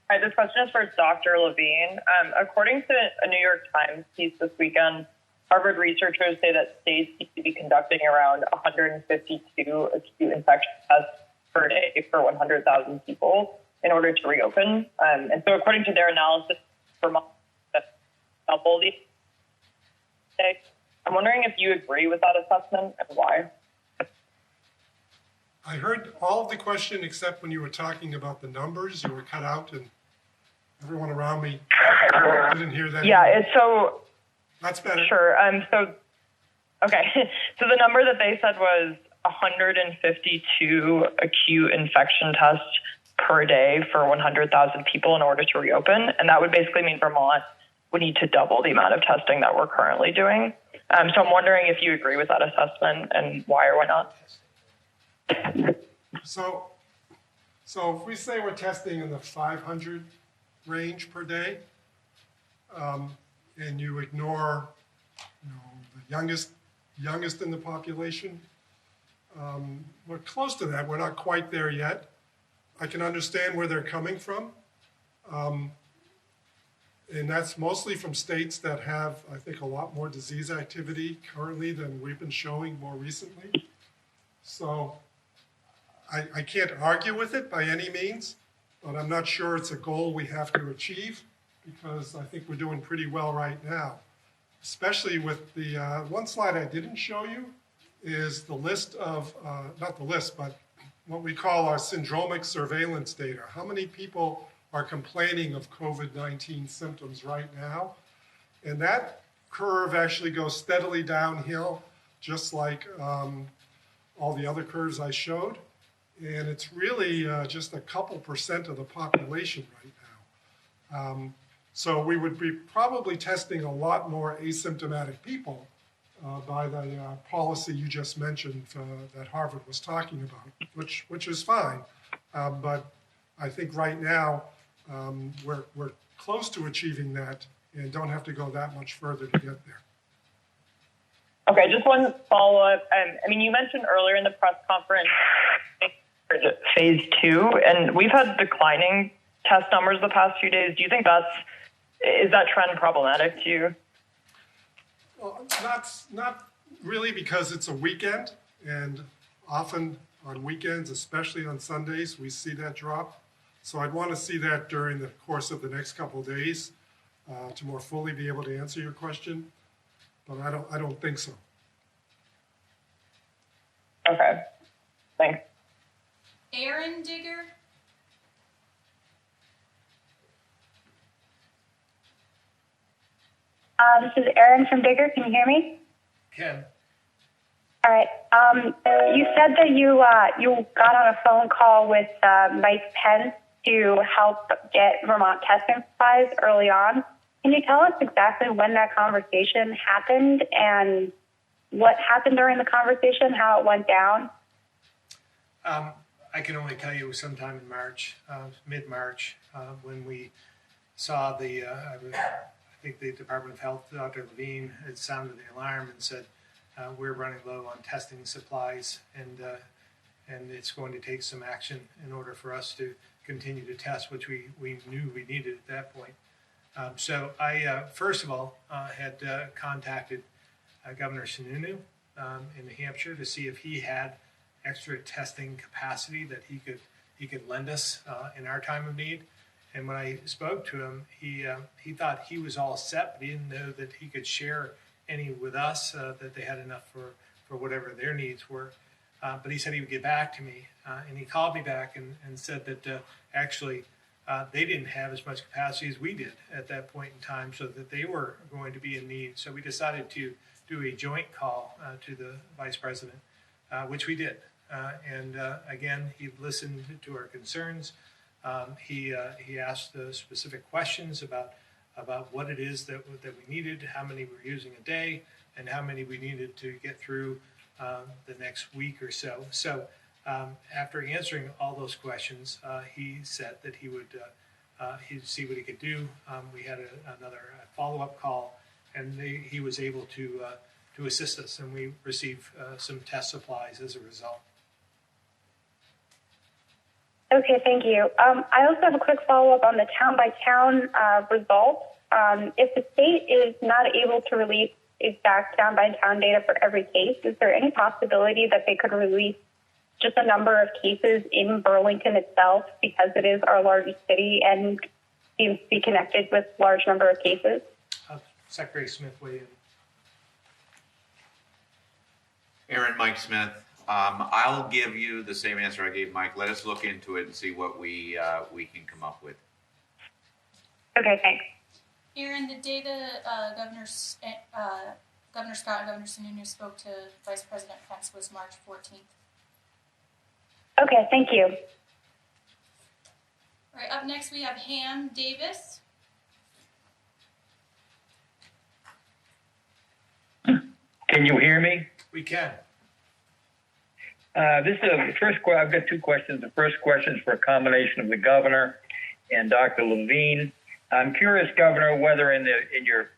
V: Hi, this question is for Dr. Levine. According to a New York Times piece this weekend, Harvard researchers say that states need to be conducting around 152 acute infection tests per day for 100,000 people in order to reopen. And so according to their analysis, Vermont double these. I'm wondering if you agree with that assessment and why.
A: I heard all of the question except when you were talking about the numbers. You were cut out, and everyone around me didn't hear that.
V: Yeah, it's so...
A: That's better.
V: Sure. Okay. So the number that they said was 152 acute infection tests per day for 100,000 people in order to reopen. And that would basically mean Vermont would need to double the amount of testing that we're currently doing. So I'm wondering if you agree with that assessment and why or why not.
A: So if we say we're testing in the 500 range per day, and you ignore the youngest in the population, we're close to that. We're not quite there yet. I can understand where they're coming from. And that's mostly from states that have, I think, a lot more disease activity currently than we've been showing more recently. So I can't argue with it by any means, but I'm not sure it's a goal we have to achieve because I think we're doing pretty well right now, especially with the one slide I didn't show you is the list of, not the list, but what we call our syndromic surveillance data. How many people are complaining of COVID-19 symptoms right now? And that curve actually goes steadily downhill, just like all the other curves I showed. And it's really just a couple percent of the population right now. So we would be probably testing a lot more asymptomatic people by the policy you just mentioned that Harvard was talking about, which is fine. But I think right now we're close to achieving that and don't have to go that much further to get there.
V: Okay, just one follow-up. I mean, you mentioned earlier in the press conference phase 2, and we've had declining test numbers the past few days. Do you think is that trend problematic to you?
A: Well, not really, because it's a weekend, and often on weekends, especially on Sundays, we see that drop. So I'd want to see that during the course of the next couple of days to more fully be able to answer your question, but I don't think so.
V: Okay, thanks.
D: Aaron Digger.
F: This is Erin from Digger. Can you hear me?
B: Ken.
F: All right. You said that you got on a phone call with Mike Pence to help get Vermont testing supplies early on. Can you tell us exactly when that conversation happened and what happened during the conversation, how it went down?
B: I can only tell you it was sometime in March, mid-March, when we saw I think the Department of Health, Dr. Levine, had sounded the alarm and said, we're running low on testing supplies, and it's going to take some action in order for us to continue to test, which we knew we needed at that point. So I, first of all, had contacted Governor Sununu in New Hampshire to see if he had extra testing capacity that he could lend us in our time of need. And when I spoke to him, he thought he was all set, but he didn't know that he could share any with us, that they had enough for whatever their needs were. But he said he would get back to me. And he called me back and said that actually they didn't have as much capacity as we did at that point in time, so that they were going to be in need. So we decided to do a joint call to the Vice President, which we did. And again, he listened to our concerns. He asked specific questions about what it is that we needed, how many we're using a day, and how many we needed to get through the next week or so. So after answering all those questions, he said that he'd see what he could do. We had another follow-up call, and he was able to assist us, and we received some test supplies as a result.
F: Okay, thank you. I also have a quick follow-up on the town-by-town results. If the state is not able to release exact town-by-town data for every case, is there any possibility that they could release just a number of cases in Burlington itself, because it is our largest city and seems to be connected with a large number of cases?
B: Secretary Smith weigh in.
K: Aaron, Mike Smith. I'll give you the same answer I gave Mike. Let us look into it and see what we can come up with.
F: Okay, thanks.
D: Aaron, the data Governor Scott and Governor Sununu spoke to Vice President Pence was March 14th.
F: Okay, thank you.
D: All right, up next we have Ham Davis.
G: Can you hear me?
B: We can.
G: This is the first. I've got two questions. The first question is for a combination of the governor and Dr. Levine. I'm curious, Governor, whether in your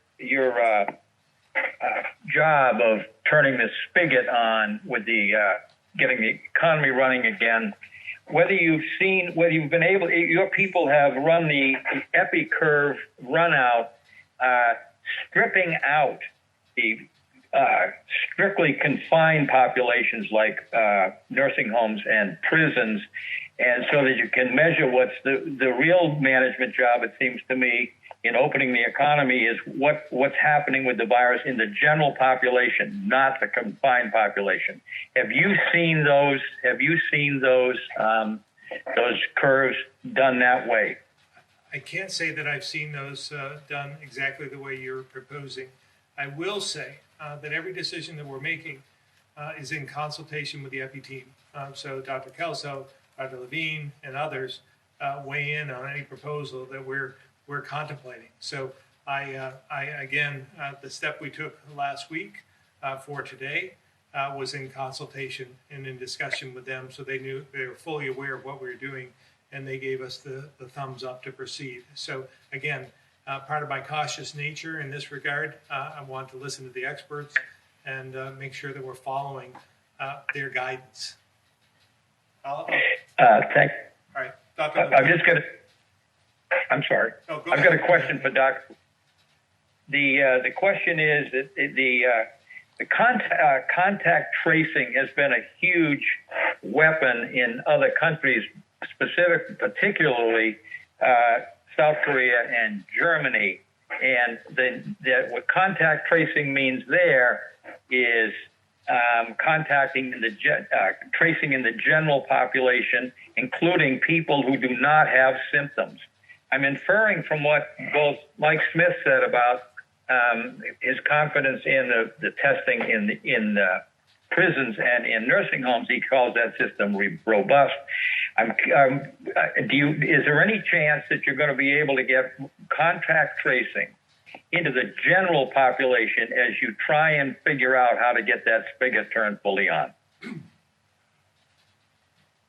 G: job of turning the spigot on with the getting the economy running again, whether you've been able, your people have run the epi curve run out, stripping out the strictly confined populations like nursing homes and prisons, and so that you can measure what's the real management job, it seems to me, in opening the economy is what's happening with the virus in the general population, not the confined population. Have you seen those? Have you seen those curves done that way?
B: I can't say that I've seen those done exactly the way you're proposing. I will say that every decision that we're making is in consultation with the EPI team. So Dr. Kelso, Dr. Levine, and others weigh in on any proposal that we're contemplating. So I again, the step we took last week for today was in consultation and in discussion with them, so they were fully aware of what we were doing, and they gave us the thumbs up to proceed. So again, part of my cautious nature in this regard, I want to listen to the experts and make sure that we're following their guidance.
G: Thanks.
B: All right, Dr.
G: I'm sorry.
B: Oh,
G: I've got a question for Dr. The question is that the contact tracing has been a huge weapon in other countries, particularly South Korea and Germany. And what contact tracing means there is tracing in the general population, including people who do not have symptoms. I'm inferring from what both Mike Smith said about his confidence in the testing in prisons and in nursing homes. He calls that system robust. Is there any chance that you're going to be able to get contact tracing into the general population as you try and figure out how to get that spigot turned fully on?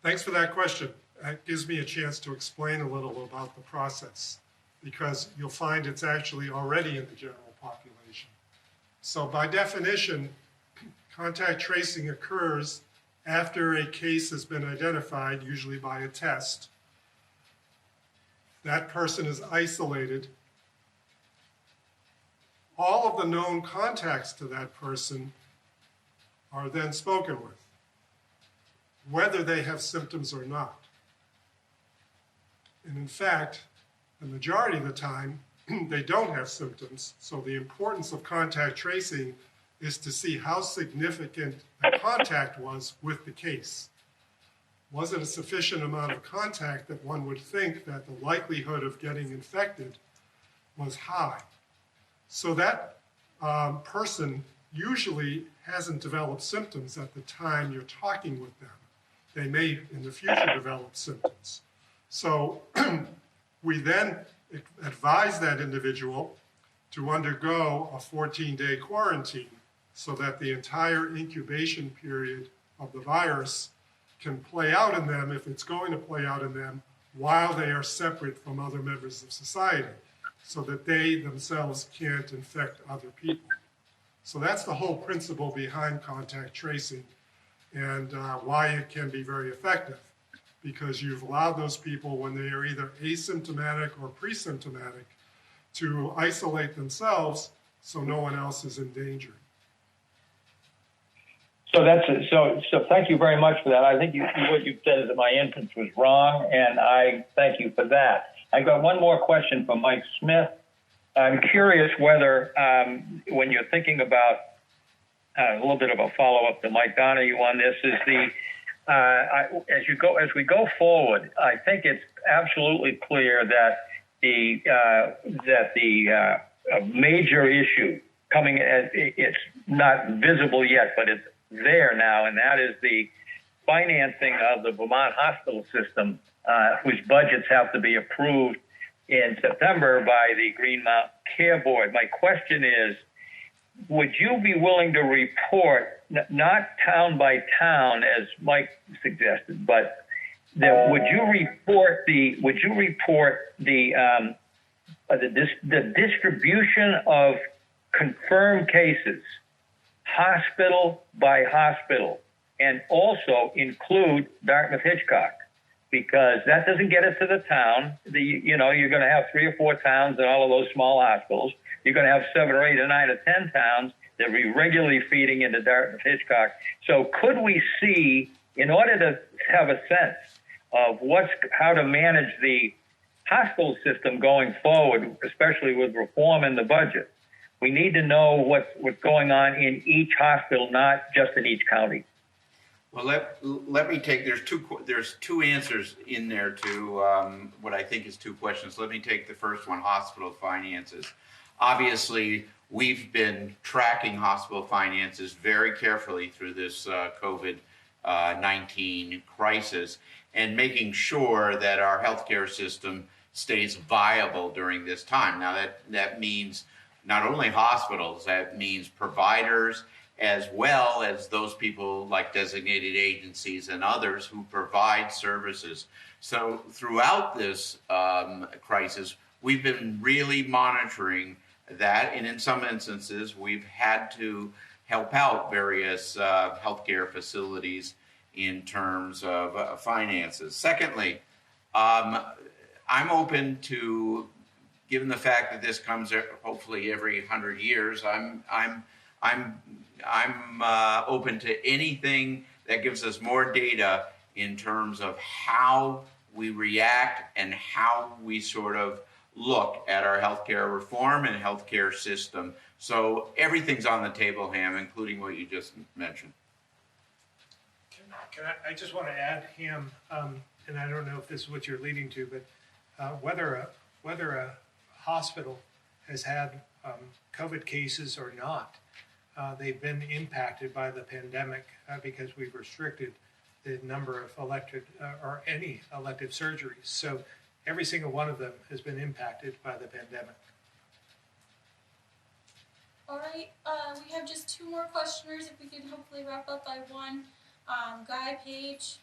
A: Thanks for that question. That gives me a chance to explain a little about the process, because you'll find it's actually already in the general population. So by definition, contact tracing occurs after a case has been identified, usually by a test. That person is isolated. All of the known contacts to that person are then spoken with, whether they have symptoms or not. And in fact, the majority of the time, they don't have symptoms. So the importance of contact tracing is to see how significant the contact was with the case. Was it a sufficient amount of contact that one would think that the likelihood of getting infected was high? So that person usually hasn't developed symptoms at the time you're talking with them. They may in the future develop symptoms. So we then advise that individual to undergo a 14-day quarantine so that the entire incubation period of the virus can play out in them, if it's going to play out in them, while they are separate from other members of society, so that they themselves can't infect other people. So that's the whole principle behind contact tracing, and why it can be very effective, because you've allowed those people, when they are either asymptomatic or pre-symptomatic, to isolate themselves so no one else is in danger.
G: So so thank you very much for that. I think what you said is that my inference was wrong, and I thank you for that. I got one more question from Mike Smith. I'm curious whether, when you're thinking about a little bit of a follow-up to Mike Donahue on this, is as we go forward, I think it's absolutely clear that the major issue coming, it's not visible yet, but it's there now, and that is the financing of the Vermont hospital system, whose budgets have to be approved in September by the Green Mountain Care Board. My question is, would you be willing to report, not town by town as Mike suggested, but would you report the distribution of confirmed cases, hospital by hospital, and also include Dartmouth-Hitchcock, because that doesn't get it to the town. You're going to have 3 or 4 towns and all of those small hospitals. You're going to have 7 or 8 or 9 or 10 towns that are regularly feeding into Dartmouth-Hitchcock. So could we see, in order to have a sense of how to manage the hospital system going forward, especially with reform in the budget. We need to know what's going on in each hospital, not just in each county.
K: Well, let me take, there's two answers in there to what I think is two questions. Let me take the first one, hospital finances. Obviously, we've been tracking hospital finances very carefully through this COVID-19 crisis and making sure that our healthcare system stays viable during this time. Now, that means not only hospitals, that means providers, as well as those people like designated agencies and others who provide services. So throughout this crisis, we've been really monitoring that, and in some instances, we've had to help out various healthcare facilities in terms of finances. Secondly, I'm open to, given the fact that this comes hopefully every 100 years, I'm open to anything that gives us more data in terms of how we react and how we sort of look at our healthcare reform and healthcare system. So everything's on the table, Ham, including what you just mentioned.
B: I just want to add, Ham, and I don't know if this is what you're leading to, but whether a hospital has had COVID cases or not, they've been impacted by the pandemic because we've restricted the number of elected or any elective surgeries. So every single one of them has been impacted by the pandemic.
D: All right, we have just two more questioners. If we could hopefully wrap up by one. Guy Page.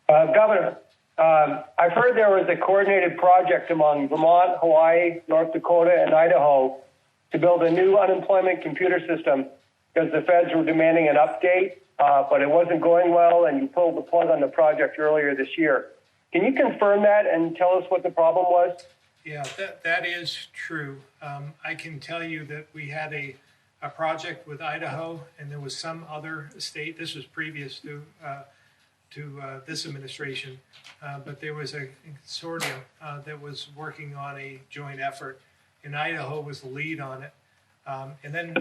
H: Governor, I've heard there was a coordinated project among Vermont, Hawaii, North Dakota, and Idaho to build a new unemployment computer system because the feds were demanding an update, but it wasn't going well, and you pulled the plug on the project earlier this year. Can you confirm that and tell us what the problem was?
B: Yeah, that is true. I can tell you that we had a project with Idaho, and there was some other state. This was previous to this administration, but there was a consortium that was working on a joint effort, and Idaho was the lead on it. And then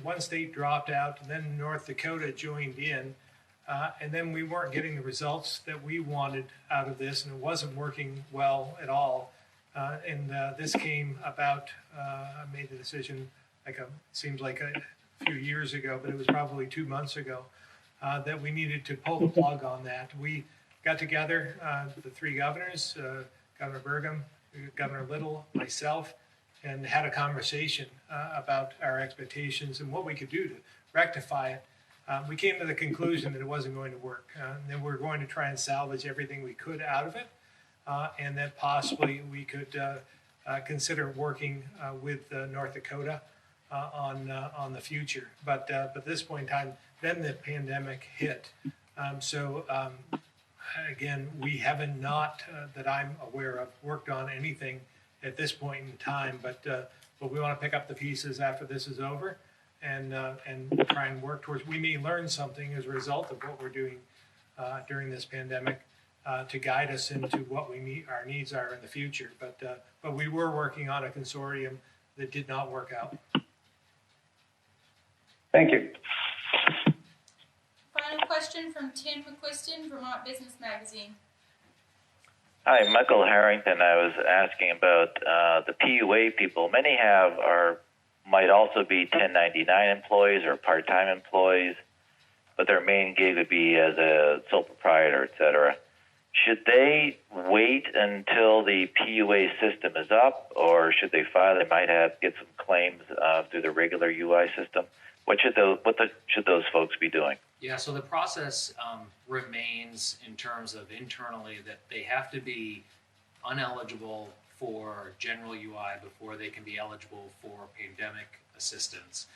B: one state dropped out, and then North Dakota joined in, and then we weren't getting the results that we wanted out of this, and it wasn't working well at all. And this came about, I made the decision, seems like a few years ago, but it was probably 2 months ago, that we needed to pull the plug on that. We got together, the three governors, Governor Burgum, Governor Little, myself, and had a conversation about our expectations and what we could do to rectify it. We came to the conclusion that it wasn't going to work, and that we're going to try and salvage everything we could out of it, and that possibly we could consider working with North Dakota on the future. But at this point in time, then the pandemic hit. Again, we haven't not, that I'm aware of, worked on anything at this point in time, but we want to pick up the pieces after this is over and try and work towards, we may learn something as a result of what we're doing during this pandemic to guide us into what our needs are in the future. But we were working on a consortium that did not work out.
H: Thank you.
D: Final question from Tim McQuiston, Vermont Business Magazine.
J: Hi, Michael Harrington. I was asking about the PUA people. Many might also be 1099 employees or part-time employees, but their main gig would be as a sole proprietor, et cetera. Should they wait until the PUA system is up, or should they file? They might get some claims through the regular UI system. What should those folks be doing?
I: Yeah, so the process remains in terms of internally that they have to be uneligible for general UI before they can be eligible for pandemic assistance.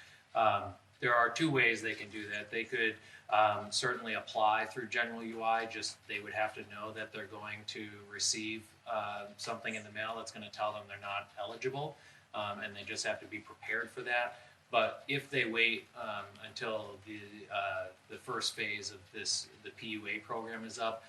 I: There are two ways they can do that. They could certainly apply through general UI, just they would have to know that they're going to receive something in the mail that's going to tell them they're not eligible, and they just have to be prepared for that. But if they wait until the first phase of the PUA program is up,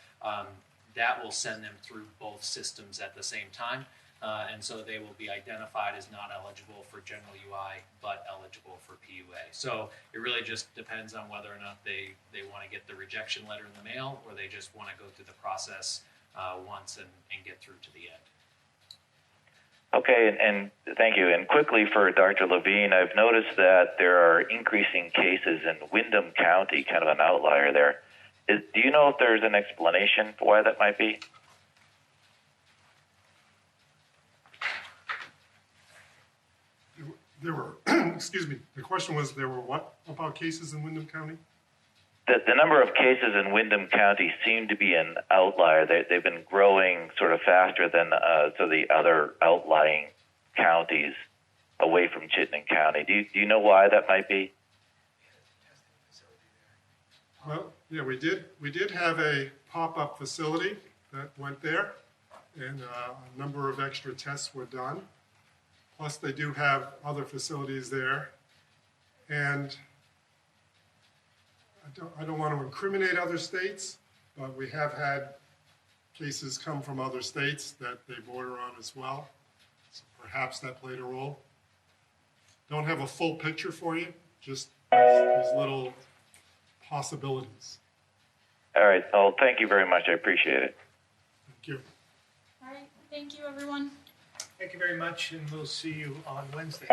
I: that will send them through both systems at the same time. And so they will be identified as not eligible for general UI, but eligible for PUA. So it really just depends on whether or not they want to get the rejection letter in the mail, or they just want to go through the process once and get through to the end.
J: Okay, and thank you. And quickly for Dr. Levine, I've noticed that there are increasing cases in Windham County, kind of an outlier there. Do you know if there's an explanation for why that might be?
A: There were, excuse me, the question was there were what about cases in Windham County?
J: The number of cases in Windham County seem to be an outlier. They've been growing sort of faster than the other outlying counties away from Chittenden County. Do you know why that might be?
A: Well, yeah, we did have a pop-up facility that went there, and a number of extra tests were done. Plus, they do have other facilities there, and I don't want to incriminate other states, but we have had cases come from other states that they border on as well. So perhaps that played a role. Don't have a full picture for you, just these little possibilities.
J: All right. Well, thank you very much. I appreciate it.
A: Thank you.
D: All right. Thank you, everyone.
B: Thank you very much, and we'll see you on Wednesday.